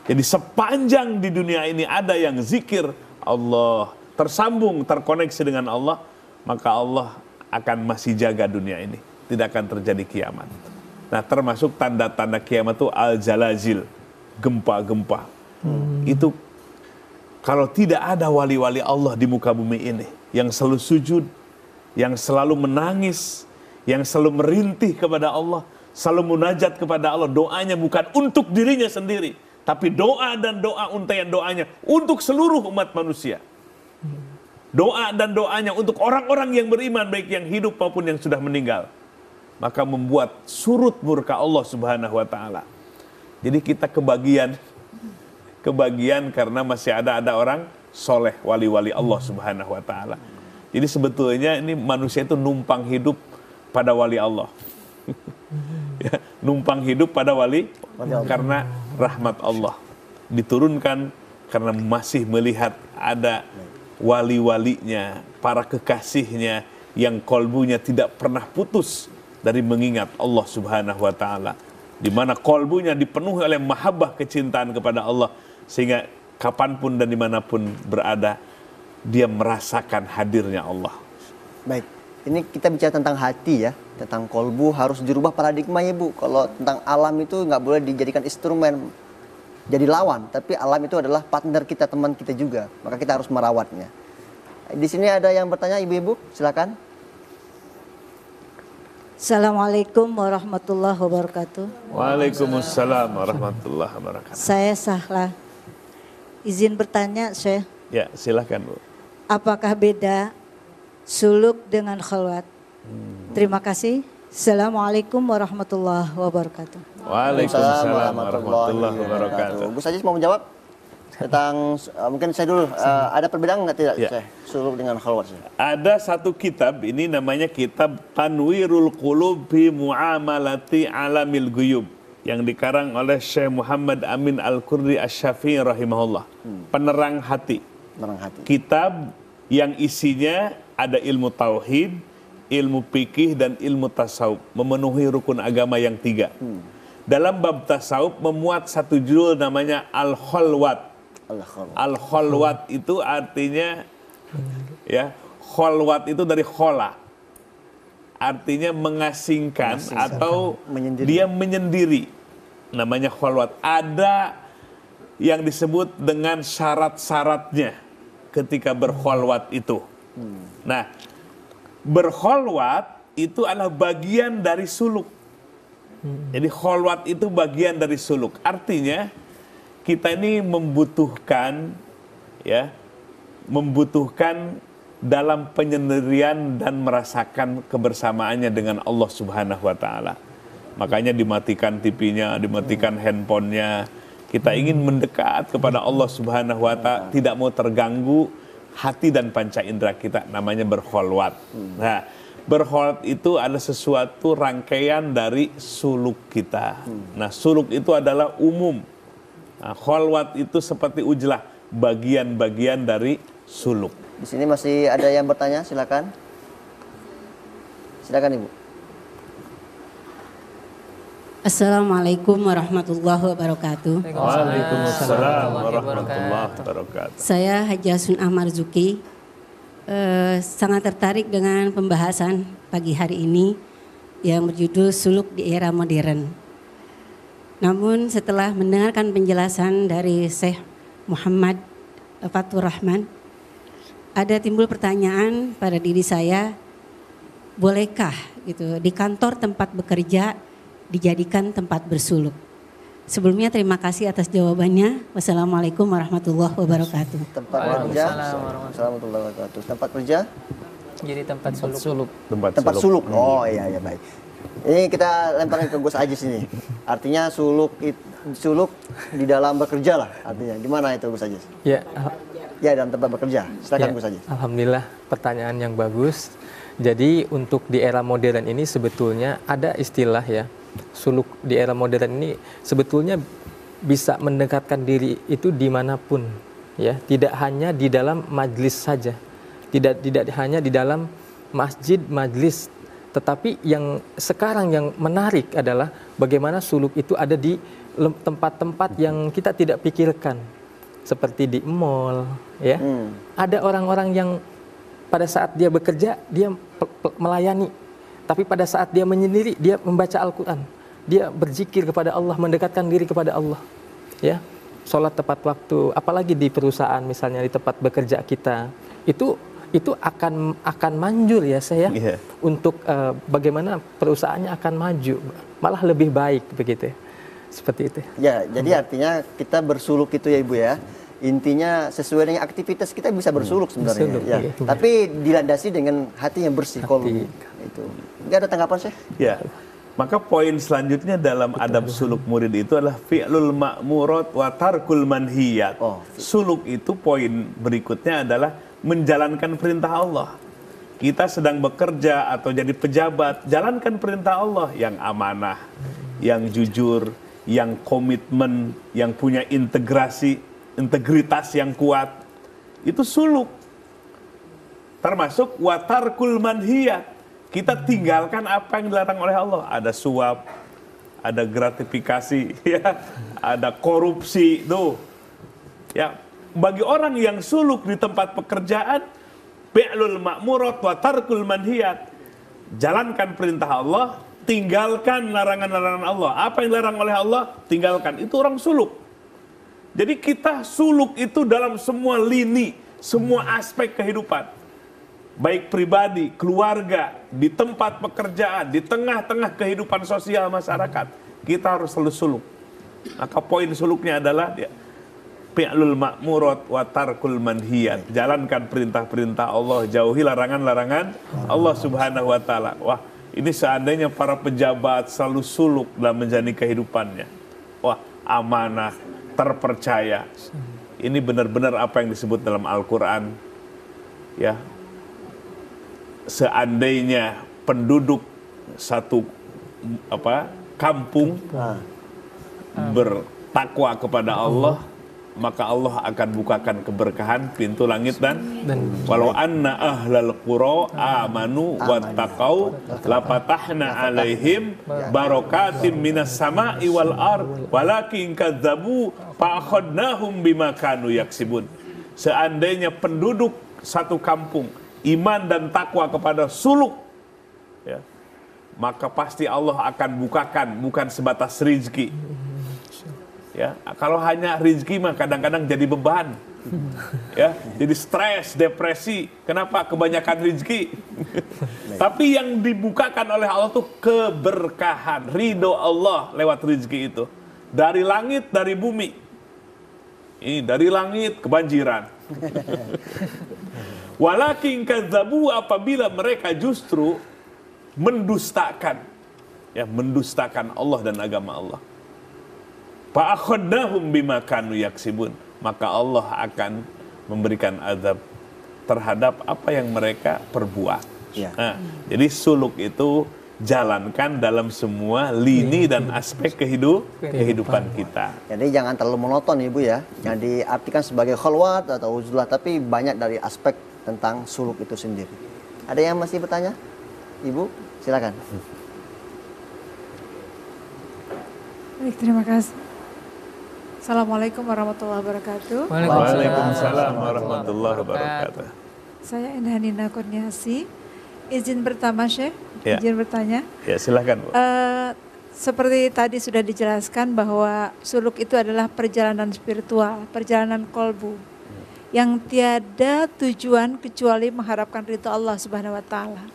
S2: Jadi sepanjang di dunia ini ada yang zikir Allah, tersambung, terkoneksi dengan Allah, maka Allah akan masih jaga dunia ini, tidak akan terjadi kiamat. Nah, termasuk tanda-tanda kiamat itu al-zalazil, gempa-gempa. Itu kalau tidak ada wali-wali Allah di muka bumi ini, yang selalu sujud, yang selalu menangis, yang selalu merintih kepada Allah, selalu munajat kepada Allah, doanya bukan untuk dirinya sendiri, tapi doa dan doa untaian doanya untuk seluruh umat manusia. Doa dan doanya untuk orang-orang yang beriman, baik yang hidup maupun yang sudah meninggal. Maka membuat surut murka Allah Subhanahu wa taala. Jadi kita kebagian karena masih ada orang soleh, wali-wali Allah Subhanahu wa taala. Jadi sebetulnya ini manusia itu numpang hidup pada wali Allah. Ya, numpang hidup pada wali karena rahmat Allah diturunkan, karena masih melihat ada wali-walinya, para kekasihnya yang kolbunya tidak pernah putus dari mengingat Allah Subhanahu wa taala, di mana kolbunya dipenuhi oleh mahabbah, kecintaan kepada Allah, sehingga kapanpun dan dimanapun berada, dia merasakan hadirnya Allah.
S1: Baik, ini kita bicara tentang hati ya, tentang kolbu harus dirubah paradigmanya Bu. Kalau tentang alam itu nggak boleh dijadikan instrumen jadi lawan, tapi alam itu adalah partner kita, teman kita juga. Maka kita harus merawatnya. Di sini ada yang bertanya, ibu-ibu, silakan.
S6: Assalamualaikum warahmatullahi wabarakatuh.
S2: Waalaikumsalam warahmatullahi wabarakatuh.
S6: Saya Sahla. Izin bertanya, Syekh.
S2: Ya, silakan Bu.
S6: Apakah beda suluk dengan khalwat? Terima kasih. Assalamualaikum warahmatullahi wabarakatuh.
S2: Waalaikumsalam warahmatullahi wabarakatuh.
S1: Gus Aziz mau menjawab tentang mungkin saya dulu ada perbedaan nggak tidak
S2: Ya.
S1: suluk dengan khalwat?
S2: Ada satu kitab, ini namanya kitab Tanwirul Qulub fi Muamalati Alamil Ghuyub, yang dikarang oleh Syekh Muhammad Amin Al-Qurdi Asy-Syafi'i rahimahullah. Penerang hati.
S1: Penerang hati.
S2: Kitab yang isinya ada ilmu tauhid, ilmu fikih dan ilmu tasawuf, memenuhi rukun agama yang 3. Dalam bab tasawuf memuat satu judul namanya Al-Khalwat. Al-Khalwat itu artinya ya, khalwat itu dari khola, artinya mengasingkan atau
S1: menyendiri.
S2: Dia menyendiri, namanya khalwat. Ada yang disebut dengan syarat-syaratnya ketika berkhalwat itu. Nah, berkhalwat itu adalah bagian dari suluk. Jadi khalwat itu bagian dari suluk. Artinya kita ini membutuhkan dalam penyendirian dan merasakan kebersamaannya dengan Allah Subhanahu wa taala. Makanya dimatikan TV-nya, dimatikan handphonenya. Kita ingin mendekat kepada Allah Subhanahu wa taala, tidak mau terganggu hati dan panca indera kita, namanya berkhalwat. Nah, Berkholwat itu adalah sesuatu rangkaian dari suluk kita. Nah, suluk itu adalah umum. Nah, kholwat itu seperti ujlah, bagian-bagian dari suluk.
S1: Di sini masih ada yang bertanya, silakan. Silakan Ibu.
S7: Assalamualaikum warahmatullahi wabarakatuh.
S2: Waalaikumsalam warahmatullahi wabarakatuh.
S7: Saya Hajasun Ahmar Zuki. Sangat tertarik dengan pembahasan pagi hari ini yang berjudul Suluk di Era Modern. Namun setelah mendengarkan penjelasan dari Syekh Muhammad Fatur Rahman, ada timbul pertanyaan pada diri saya, bolehkah gitu di kantor tempat bekerja dijadikan tempat bersuluk? Sebelumnya terima kasih atas jawabannya. Wassalamualaikum warahmatullahi wabarakatuh.
S1: Tempat kerja. Warahmatullahi wabarakatuh. Tempat kerja.
S3: Jadi tempat suluk.
S1: Tempat suluk. Oh iya baik. Ini kita lemparin ke Gus Ajis ini. Artinya suluk di dalam bekerja lah. Artinya gimana itu Gus Ajis?
S3: Ya,
S1: Ya dalam tempat bekerja. Silakan
S3: ya,
S1: Gus Ajis.
S3: alhamdulillah pertanyaan yang bagus. Jadi untuk di era modern ini sebetulnya ada istilah ya, suluk di era modern ini sebetulnya bisa mendekatkan diri itu dimanapun ya, tidak hanya di dalam majlis saja, tidak hanya di dalam masjid majlis, tetapi yang sekarang yang menarik adalah bagaimana suluk itu ada di tempat-tempat yang kita tidak pikirkan, seperti di mall ya. Ada orang-orang yang pada saat dia bekerja dia melayani, tapi pada saat dia menyendiri dia membaca Al-Quran, dia berzikir kepada Allah, mendekatkan diri kepada Allah ya, sholat tepat waktu. Apalagi di perusahaan misalnya, di tempat bekerja kita itu akan manjur ya saya untuk bagaimana perusahaannya akan maju, malah lebih baik begitu, seperti itu
S1: ya. Jadi artinya kita bersuluk itu ya Ibu ya, intinya sesuai dengan aktivitas kita bisa bersuluk sebenarnya ya.
S3: Iya.
S1: Tapi dilandasi dengan hati yang bersih. Kolbu itu. Enggak ada tanggapan sih?
S2: Ya. Maka poin selanjutnya dalam adab suluk murid itu adalah fi'lul ma'murat wa tarkul manhiyat. Suluk itu poin berikutnya adalah menjalankan perintah Allah. Kita sedang bekerja atau jadi pejabat, jalankan perintah Allah yang amanah, yang jujur, yang komitmen, yang punya integritas yang kuat. Itu suluk. Termasuk wa tarkul manhiyat. Kita tinggalkan apa yang dilarang oleh Allah. Ada suap, ada gratifikasi, ya, ada korupsi, tuh. Ya, bagi orang yang suluk di tempat pekerjaan, fi'lul ma'murat wa tarkul manhiyat. Jalankan perintah Allah, tinggalkan larangan-larangan Allah. Apa yang dilarang oleh Allah, tinggalkan. Itu orang suluk. Jadi kita suluk itu dalam semua lini, semua aspek kehidupan. Baik pribadi, keluarga, di tempat pekerjaan, di tengah-tengah kehidupan sosial masyarakat, kita harus selalu suluk. Maka poin suluknya adalah fi'lul ma'murat wa tarkul manhiyat. Jalankan perintah-perintah Allah, jauhi larangan-larangan Allah Subhanahu wa taala. Wah, ini seandainya para pejabat selalu suluk dalam menjalani kehidupannya. Wah, amanah, terpercaya. Ini benar-benar apa yang disebut dalam Al-Qur'an. Ya. Seandainya penduduk satu kampung bertakwa kepada Allah, maka Allah akan bukakan keberkahan pintu langit dan walau anna ahlal qura amanu wattaqau lapatahna alaihim barakatim minas sama'i wal ard walakin kadzabu fa'akhadnahum bima kanu yaksibun. Seandainya penduduk satu kampung iman dan takwa kepada suluk ya, maka pasti Allah akan bukakan, bukan sebatas rizki ya. Kalau hanya rizki mah kadang-kadang jadi beban ya, jadi stres, depresi. Kenapa? Kebanyakan rizki. Tapi yang dibukakan oleh Allah tuh keberkahan, ridho Allah lewat rizki itu, dari langit, dari bumi. Ini dari langit kebanjiran. Walakin kadzabu, apabila mereka justru mendustakan Allah dan agama Allah. Fa'akhadnahum bima kanu yaksibun, maka Allah akan memberikan azab terhadap apa yang mereka perbuat.
S1: Ya.
S2: Nah, jadi suluk itu jalankan dalam semua lini dan aspek kehidupan kita.
S1: Jadi jangan terlalu monoton Ibu ya. Jangan diartikan sebagai khalwat atau uzlah, tapi banyak dari aspek tentang suluk itu sendiri. Ada yang masih bertanya? Ibu, silakan.
S8: Baik, terima kasih. Assalamualaikum warahmatullahi wabarakatuh.
S2: Waalaikumsalam warahmatullahi wabarakatuh.
S8: Saya Inhanina Kurniasi. Izin pertama Syekh,
S2: Ya.
S8: izin bertanya.
S2: Ya, silakan, Bu.
S8: Seperti tadi sudah dijelaskan bahwa suluk itu adalah perjalanan spiritual, perjalanan kolbu, yang tiada tujuan kecuali mengharapkan ridha Allah Subhanahu wa taala.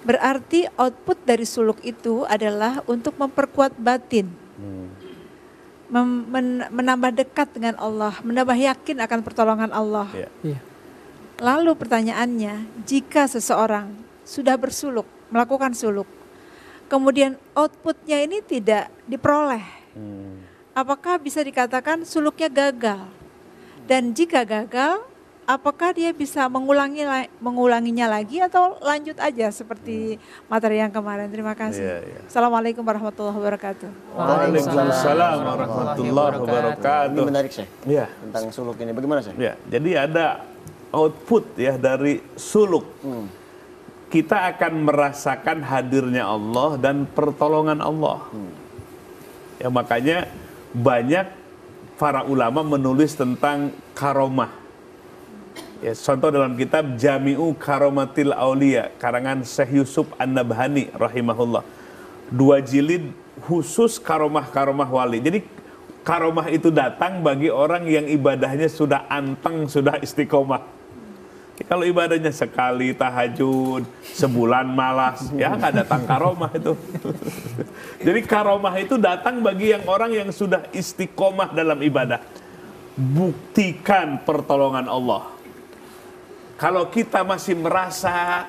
S8: Berarti output dari suluk itu adalah untuk memperkuat batin. Menambah dekat dengan Allah, menambah yakin akan pertolongan Allah.
S3: Iya.
S8: Lalu pertanyaannya, jika seseorang sudah bersuluk, melakukan suluk, kemudian outputnya ini tidak diperoleh, apakah bisa dikatakan suluknya gagal? Dan jika gagal, apakah dia bisa mengulanginya lagi atau lanjut aja seperti materi yang kemarin? Terima kasih. Assalamualaikum warahmatullahi wabarakatuh.
S2: Waalaikumsalam warahmatullahi wabarakatuh.
S1: Ini menarik Syekh.
S2: Ya.
S1: Tentang suluk ini. Bagaimana Syekh?
S2: Ya, jadi ada output ya dari suluk. Kita akan merasakan hadirnya Allah dan pertolongan Allah. Ya, makanya banyak para ulama menulis tentang karomah. Ya, contoh dalam kitab Jami'u Karomatil Aulia karangan Syekh Yusuf An-Nabhani rahimahullah. 2 jilid khusus karomah-karomah wali. Jadi karomah itu datang bagi orang yang ibadahnya sudah anteng, sudah istiqomah. Kalau ibadahnya sekali tahajud, sebulan malas, ya nggak datang karomah itu. Jadi karomah itu datang bagi yang orang yang sudah istiqomah dalam ibadah. Buktikan pertolongan Allah. Kalau kita masih merasa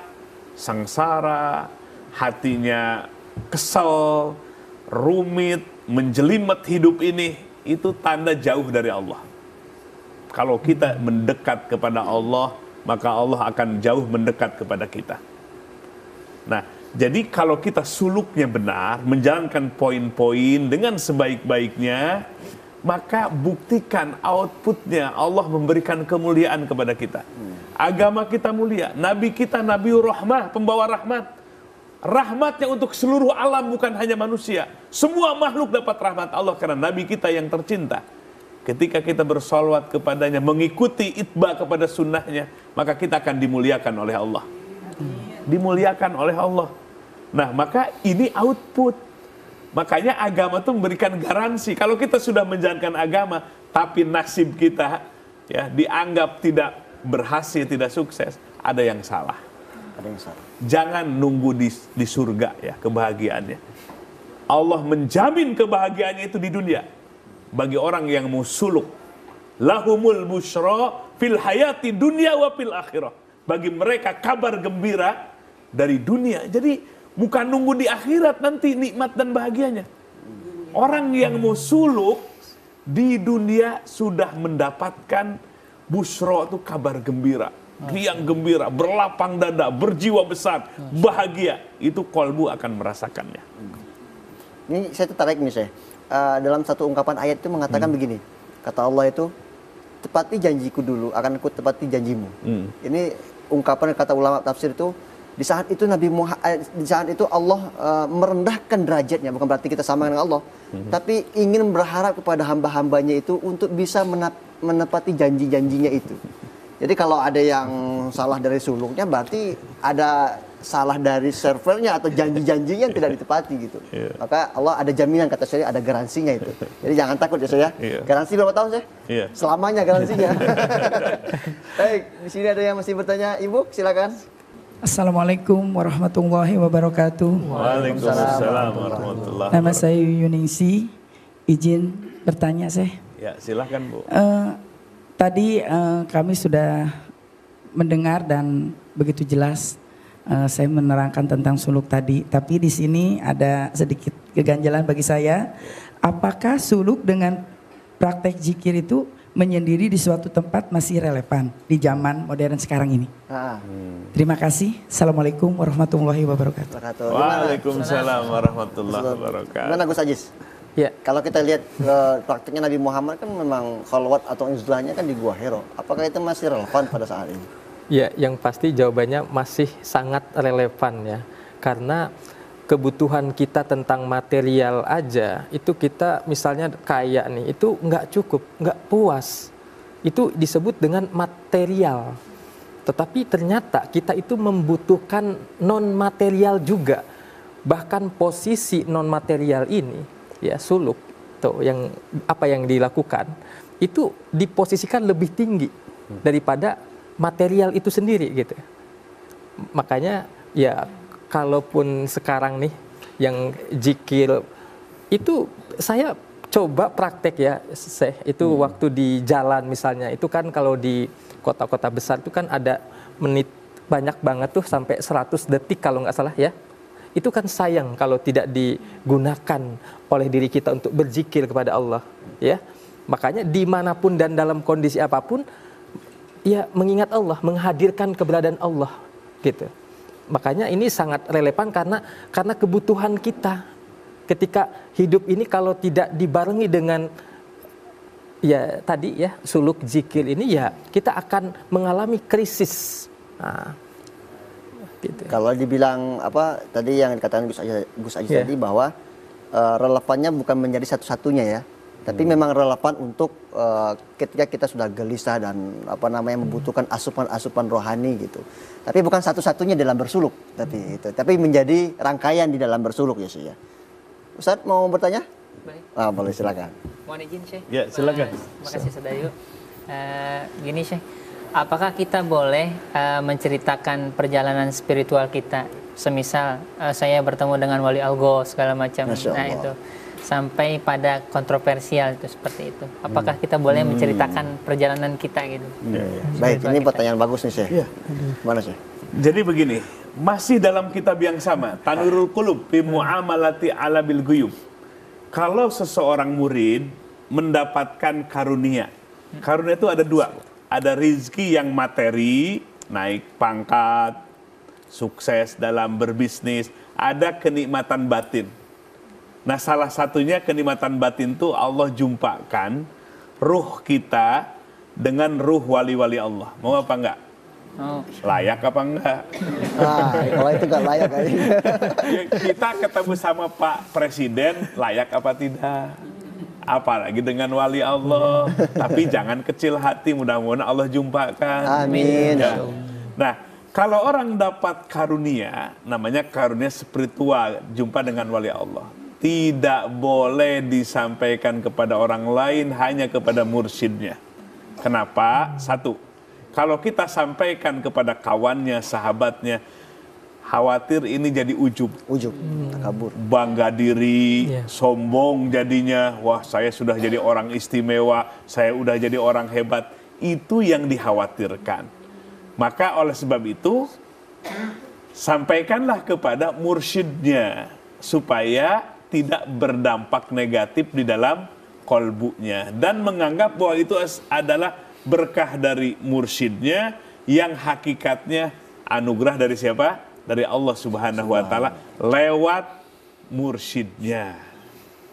S2: sengsara, hatinya kesel, rumit, menjelimet hidup ini, itu tanda jauh dari Allah. Kalau kita mendekat kepada Allah, maka Allah akan jauh mendekat kepada kita. Nah, jadi kalau kita suluknya benar, menjalankan poin-poin dengan sebaik-baiknya, maka buktikan outputnya Allah memberikan kemuliaan kepada kita. Agama kita mulia, Nabi kita Nabiur Rahmah, pembawa rahmat. Rahmatnya untuk seluruh alam, bukan hanya manusia. Semua makhluk dapat rahmat Allah karena Nabi kita yang tercinta. Ketika kita bersolawat kepadanya, mengikuti itba kepada sunnahnya, maka kita akan dimuliakan oleh Allah. Dimuliakan oleh Allah. Nah, maka ini output. Makanya agama itu memberikan garansi. Kalau kita sudah menjalankan agama, tapi nasib kita ya dianggap tidak berhasil, tidak sukses, ada yang salah.
S1: Ada yang salah.
S2: Jangan nunggu di surga ya kebahagiaannya. Allah menjamin kebahagiaannya itu di dunia. Bagi orang yang mau suluk, lahumul busyra fil hayati dunya wa fil akhirah. Bagi mereka kabar gembira dari dunia. Jadi bukan nunggu di akhirat nanti nikmat dan bahagianya. Orang yang mau suluk di dunia sudah mendapatkan busyra itu kabar gembira, riang gembira, berlapang dada, berjiwa besar, bahagia. Itu kolbu akan merasakannya.
S1: Ini saya tertarik nih Syekh. Dalam satu ungkapan ayat itu mengatakan begini, kata Allah itu, tepati janjiku dulu, akan aku tepati janjimu. Ini ungkapan kata ulama tafsir itu, di saat itu di saat itu Allah merendahkan derajatnya, bukan berarti kita sama dengan Allah, tapi ingin berharap kepada hamba-hambanya itu untuk bisa menepati janji-janjinya itu. Jadi kalau ada yang salah dari suluknya, berarti ada salah dari servernya atau janji-janjinya yang tidak ditepati gitu. Maka Allah ada jaminan, kata saya, ada garansinya itu. Jadi jangan takut ya saya. Garansi berapa tahun saya? Selamanya garansinya. Baik, di sini ada yang masih bertanya, Ibu, silakan.
S9: Assalamualaikum warahmatullahi wabarakatuh.
S2: Waalaikumsalam warahmatullahi wabarakatuh.
S9: Nama saya Yuningsi, izin bertanya saya.
S2: Ya, silakan Bu.
S9: Tadi kami sudah mendengar dan begitu jelas saya menerangkan tentang suluk tadi. Tapi di sini ada sedikit keganjalan bagi saya. Apakah suluk dengan praktek zikir itu menyendiri di suatu tempat masih relevan di zaman modern sekarang ini. Terima kasih. Assalamualaikum warahmatullahi wabarakatuh.
S2: Waalaikumsalam warahmatullahi wabarakatuh.
S1: Gimana Gus Ajis?
S3: Ya.
S1: Kalau kita lihat praktiknya Nabi Muhammad kan memang khalwat atau uzlahnya kan di Gua Hiro. Apakah itu masih relevan pada saat ini?
S3: Ya, yang pasti jawabannya masih sangat relevan ya. Karena kebutuhan kita tentang material aja, itu kita misalnya kaya nih, itu nggak cukup, nggak puas. Itu disebut dengan material. Tetapi ternyata kita itu membutuhkan non-material juga. Bahkan posisi non-material ini, ya suluk, tuh, yang apa yang dilakukan, itu diposisikan lebih tinggi daripada material itu sendiri gitu. Makanya ya kalaupun sekarang nih yang zikir itu saya coba praktek ya, itu waktu di jalan misalnya, itu kan kalau di kota-kota besar itu kan ada menit banyak banget tuh sampai 100 detik kalau nggak salah ya. Itu kan sayang kalau tidak digunakan oleh diri kita untuk berzikir kepada Allah ya. Makanya dimanapun dan dalam kondisi apapun ya mengingat Allah, menghadirkan keberadaan Allah gitu. Makanya ini sangat relevan karena kebutuhan kita ketika hidup ini kalau tidak dibarengi dengan ya tadi ya suluk zikir ini ya kita akan mengalami krisis. Nah, gitu.
S1: Kalau dibilang apa tadi yang dikatakan Gus Ajis tadi bahwa relevannya bukan menjadi satu-satunya ya, tapi memang relevan untuk ketika kita sudah gelisah dan apa namanya membutuhkan asupan-asupan rohani gitu. Tapi bukan satu-satunya dalam bersuluk, tapi menjadi rangkaian di dalam bersuluk ya sih ya. Ustadz mau bertanya?
S10: Baik.
S1: Boleh silakan.
S10: Mohon izin Syekh.
S2: Ya silakan.
S10: Terima kasih Sedayu. Gini Syekh, apakah kita boleh menceritakan perjalanan spiritual kita? Semisal saya bertemu dengan wali algo segala macam. Nah itu sampai pada kontroversial itu seperti itu. Apakah kita boleh menceritakan perjalanan kita gitu?
S1: Baik, ini pertanyaan bagus nih Syekh. Mana Syekh?
S2: Jadi begini, masih dalam kitab yang sama, Tanwirul Qulub fi Muamalati ala bil Ghuyub. Kalau seseorang murid mendapatkan karunia itu ada dua. Ada rizki yang materi, naik pangkat, sukses dalam berbisnis. Ada kenikmatan batin. Nah salah satunya kenikmatan batin itu Allah jumpakan ruh kita dengan ruh wali-wali Allah. Mau apa enggak? Layak apa enggak?
S1: Kalau itu enggak layak kali.
S2: Kita ketemu sama Pak Presiden, layak apa tidak? Apalagi dengan wali Allah. Tapi jangan kecil hati, mudah-mudahan Allah jumpakan.
S1: Amin.
S2: Ya. Nah, kalau orang dapat karunia, namanya karunia spiritual, jumpa dengan wali Allah. Tidak boleh disampaikan kepada orang lain, hanya kepada mursyidnya. Kenapa? Satu, kalau kita sampaikan kepada kawannya, sahabatnya, khawatir ini jadi ujub,
S1: takabur,
S2: bangga diri, sombong jadinya. Wah, saya sudah jadi orang istimewa, saya udah jadi orang hebat. Itu yang dikhawatirkan. Maka oleh sebab itu, sampaikanlah kepada mursyidnya supaya tidak berdampak negatif di dalam kolbunya dan menganggap bahwa itu adalah berkah dari mursyidnya yang hakikatnya anugerah dari siapa? Dari Allah Subhanahu wa taala lewat mursyidnya.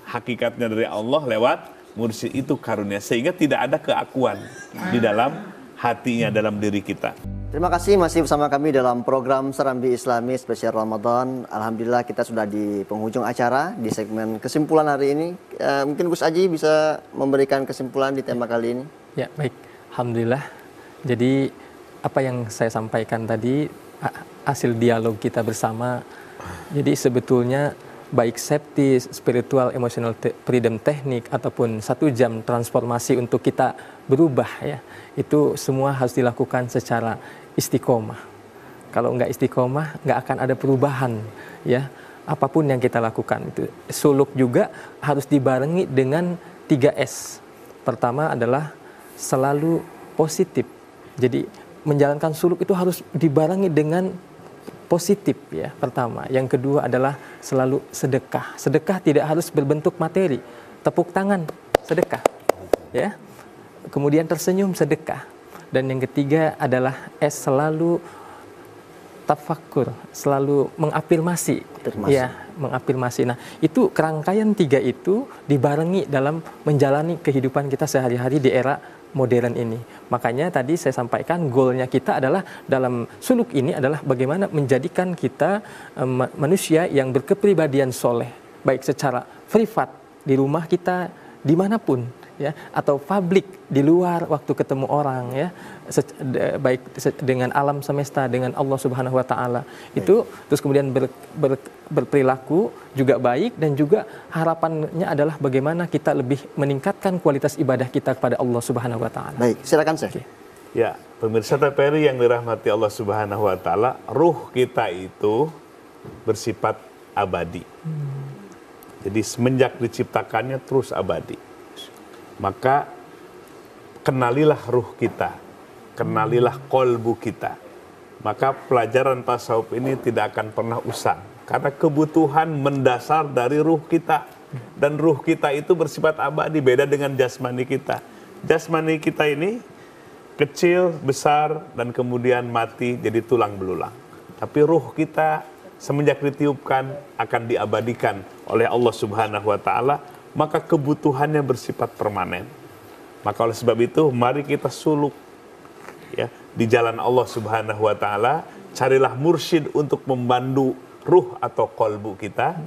S2: Hakikatnya dari Allah lewat mursyid, itu karunia, sehingga tidak ada keakuan di dalam hatinya, dalam diri kita.
S1: Terima kasih masih bersama kami dalam program Serambi Islami spesial Ramadan. Alhamdulillah kita sudah di penghujung acara di segmen kesimpulan hari ini. Mungkin Gus Aji bisa memberikan kesimpulan di tema kali ini.
S3: Ya baik, Alhamdulillah. Jadi apa yang saya sampaikan tadi hasil dialog kita bersama. Jadi sebetulnya baik safety, spiritual, emotional freedom teknik ataupun 1 jam transformasi untuk kita berubah ya. Itu semua harus dilakukan secara istiqomah. Kalau nggak istiqomah, nggak akan ada perubahan ya. Apapun yang kita lakukan itu. Suluk juga harus dibarengi dengan 3S. Pertama adalah selalu positif. Jadi menjalankan suluk itu harus dibarengi dengan positif ya, pertama. Yang kedua adalah selalu sedekah. Sedekah tidak harus berbentuk materi. Tepuk tangan, sedekah. Ya. kemudian tersenyum sedekah. Dan yang ketiga adalah selalu tafakkur, selalu mengafirmasi. Ya, mengafirmasi. Nah, itu kerangkaian 3 itu dibarengi dalam menjalani kehidupan kita sehari-hari di era modern ini. Makanya tadi saya sampaikan goalnya kita adalah dalam suluk ini adalah bagaimana menjadikan kita manusia yang berkepribadian soleh, baik secara privat di rumah kita dimanapun, ya, atau publik di luar waktu ketemu orang, ya, baik dengan alam semesta, dengan Allah Subhanahu Wa Taala. Itu terus kemudian berperilaku juga baik, dan juga harapannya adalah bagaimana kita lebih meningkatkan kualitas ibadah kita kepada Allah Subhanahu Wa Taala.
S1: Baik, silakan Syekh.
S2: Ya, pemirsa TVRI yang dirahmati Allah Subhanahu Wa Taala, ruh kita itu bersifat abadi. Jadi semenjak diciptakannya terus abadi. Maka kenalilah ruh kita, kenalilah kolbu kita. Maka pelajaran tasawuf ini tidak akan pernah usang, karena kebutuhan mendasar dari ruh kita. Dan ruh kita itu bersifat abadi, beda dengan jasmani kita. Jasmani kita ini kecil, besar, dan kemudian mati jadi tulang belulang. Tapi ruh kita semenjak ditiupkan akan diabadikan oleh Allah Subhanahu Wa Taala, maka kebutuhannya bersifat permanen. Maka oleh sebab itu mari kita suluk, ya, di jalan Allah Subhanahu Wa Taala. Carilah mursyid untuk membantu ruh atau kolbu kita,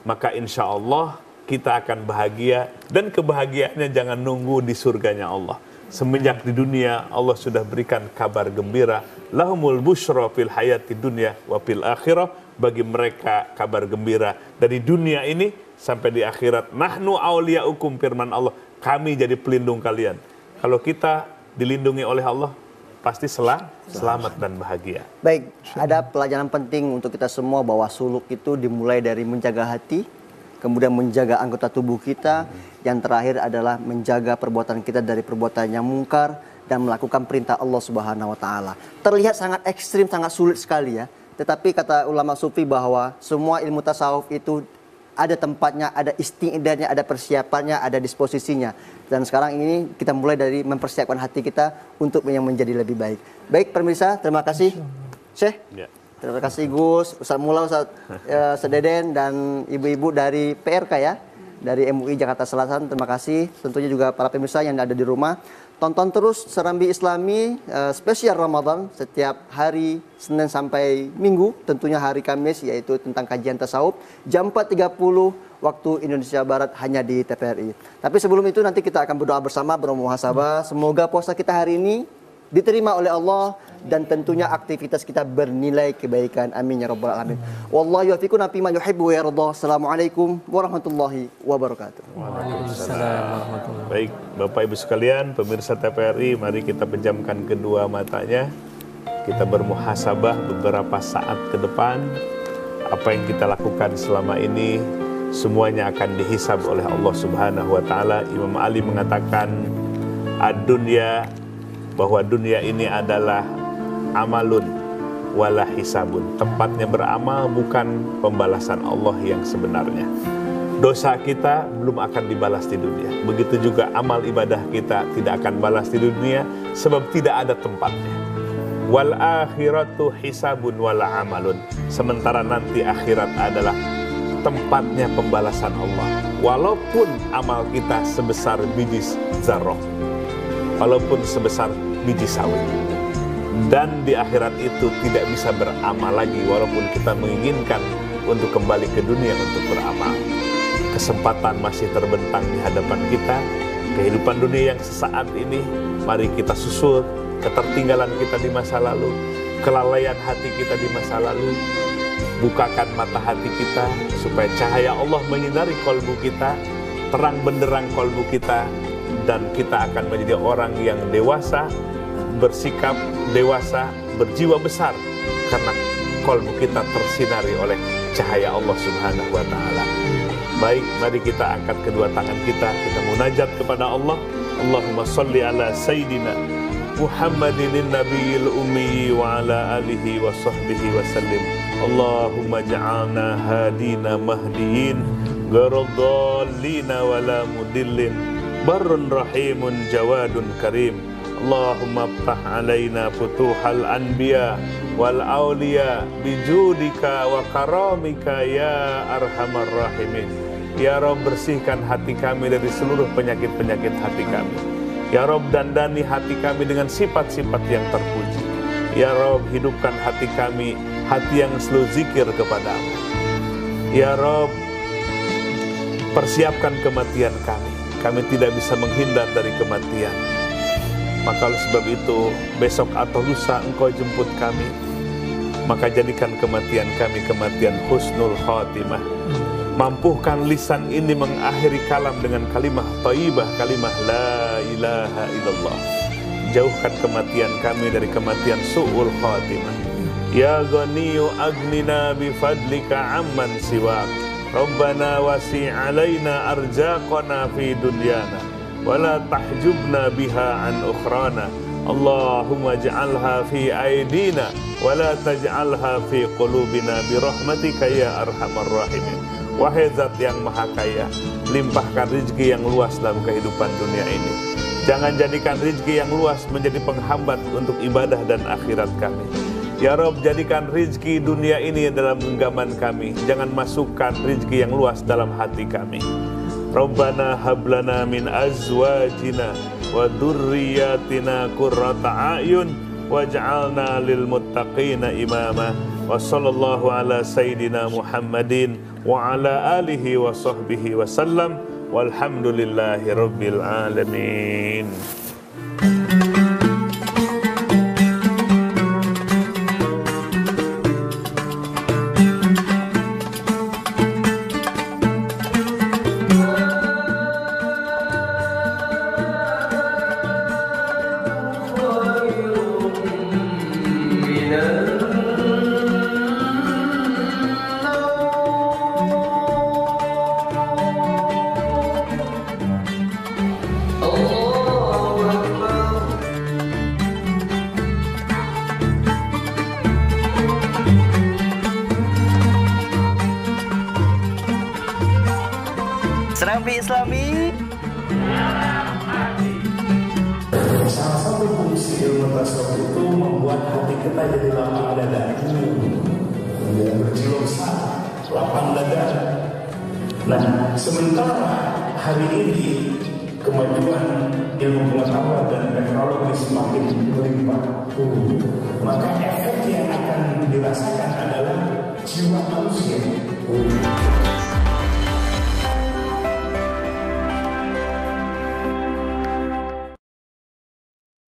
S2: maka insya Allah kita akan bahagia. Dan kebahagiaannya jangan nunggu di surganya Allah. Semenjak di dunia Allah sudah berikan kabar gembira, lahumul busyra fil hayati dunya wa fil akhirah, bagi mereka kabar gembira dari dunia ini sampai di akhirat. Nahnu auliyaukum, firman Allah, kami jadi pelindung kalian. Kalau kita dilindungi oleh Allah, pasti selamat dan bahagia.
S1: Baik, ada pelajaran penting untuk kita semua bahwa suluk itu dimulai dari menjaga hati, kemudian menjaga anggota tubuh kita, yang terakhir adalah menjaga perbuatan kita dari perbuatan yang mungkar dan melakukan perintah Allah Subhanahu Wa Taala. Terlihat sangat ekstrim, sangat sulit sekali, ya. Tetapi kata ulama sufi bahwa semua ilmu tasawuf itu ada tempatnya, ada isti'dadnya, ada persiapannya, ada disposisinya. Dan sekarang ini kita mulai dari mempersiapkan hati kita untuk yang menjadi lebih baik. Baik pemirsa, terima kasih Syekh. Ya. Terima kasih Gus, Ustaz Mula, Ustaz Deden, dan ibu-ibu dari PRK, ya, dari MUI Jakarta Selatan. Terima kasih. Tentunya juga para pemirsa yang ada di rumah. Tonton terus Serambi Islami spesial Ramadan setiap hari Senin sampai Minggu, tentunya hari Kamis, yaitu tentang kajian tasawuf jam 4.30 waktu Indonesia Barat, hanya di TVRI. Tapi sebelum itu nanti kita akan berdoa bersama, bermuhasabah. Semoga puasa kita hari ini diterima oleh Allah dan tentunya aktivitas kita bernilai kebaikan. Amin ya rabbal alamin. Wallahu yuwaffiqu fi ma yuhibbu wa yarda. Assalamualaikum warahmatullahi wabarakatuh.
S2: Waalaikumsalam. Baik, Bapak Ibu sekalian, pemirsa TVRI, mari kita pejamkan kedua matanya. Kita bermuhasabah beberapa saat ke depan. Apa yang kita lakukan selama ini semuanya akan dihisab oleh Allah Subhanahu Wa Taala. Imam Ali mengatakan, ad-dunya, bahwa dunia ini adalah amalun wala hisabun. Tempatnya beramal, bukan pembalasan Allah yang sebenarnya. Dosa kita belum akan dibalas di dunia. Begitu juga amal ibadah kita tidak akan balas di dunia, sebab tidak ada tempatnya. Wal akhiratu hisabun wala amalun. Sementara nanti akhirat adalah tempatnya pembalasan Allah. Walaupun amal kita sebesar biji zarrah, walaupun sebesar biji sawit. Dan di akhirat itu tidak bisa beramal lagi, walaupun kita menginginkan untuk kembali ke dunia untuk beramal. Kesempatan masih terbentang di hadapan kita. Kehidupan dunia yang sesaat ini, mari kita susul ketertinggalan kita di masa lalu, kelalaian hati kita di masa lalu. Bukakan mata hati kita supaya cahaya Allah menyinari kolbu kita, terang benderang kolbu kita, dan kita akan menjadi orang yang dewasa, bersikap dewasa, berjiwa besar, karena kolbu kita tersinari oleh cahaya Allah Subhanahu Wa Taala. Baik, mari kita angkat kedua tangan kita munajat kepada Allah. Allahumma salli ala Sayyidina Muhammadin nabiyil ummi wa ala alihi wa sahbihi wa sallim. Allahumma ja'alna hadina mahdiyin, gharadallina wa la mudillin, barrun rahimun jawadun karim. Allahumma ftah alaina futuhal anbiya wal awliya bijudika wa karamika ya arhamar rahimin. Ya Rabb, bersihkan hati kami dari seluruh penyakit-penyakit hati kami. Ya Rabb, dandani hati kami dengan sifat-sifat yang terpuji. Ya Rabb, hidupkan hati kami, hati yang selalu zikir kepadamu. Ya Rabb, persiapkan kematian kami. Kami tidak bisa menghindar dari kematian. Maka oleh sebab itu, besok atau lusa Engkau jemput kami. Maka jadikan kematian kami kematian husnul khatimah. Mampuhkan lisan ini mengakhiri kalam dengan kalimah thayyibah, kalimah la ilaha illallah. Jauhkan kematian kami dari kematian su'ul khatimah. Ya Ghaniyu agnina bifadlika amman siwak. Rabbana wasi' alaina arjaqana fi dunyana wala tahjubna biha an ukhrana. Allahumma ja'alha fi aidina wala taj'alha fi qulubina birahmatika ya arhamar rahimin. Wahai Zat yang Maha Kaya, limpahkan rezeki yang luas dalam kehidupan dunia ini. Jangan jadikan rezeki yang luas menjadi penghambat untuk ibadah dan akhirat kami. Ya Rabb, jadikan rezeki dunia ini dalam genggaman kami. Jangan masukkan rezeki yang luas dalam hati kami. Rabbana hablana min azwajina wa dhurriyyatina qurrata a'yun waj'alna lil muttaqina imama. Wa sallallahu ala sayyidina Muhammadin wa ala alihi wa sahbihi wa sallam. Walhamdulillahi rabbil alamin.
S1: Serambi Islami.
S11: Salah satu fungsi ilmu tasawuf itu membuat hati kita jadi lapang dada, berjilum lapang dada. Nah, sementara hari ini kemajuan ilmu pengetahuan dan teknologi semakin berlimpah, maka efek yang akan dirasakan adalah jiwa manusia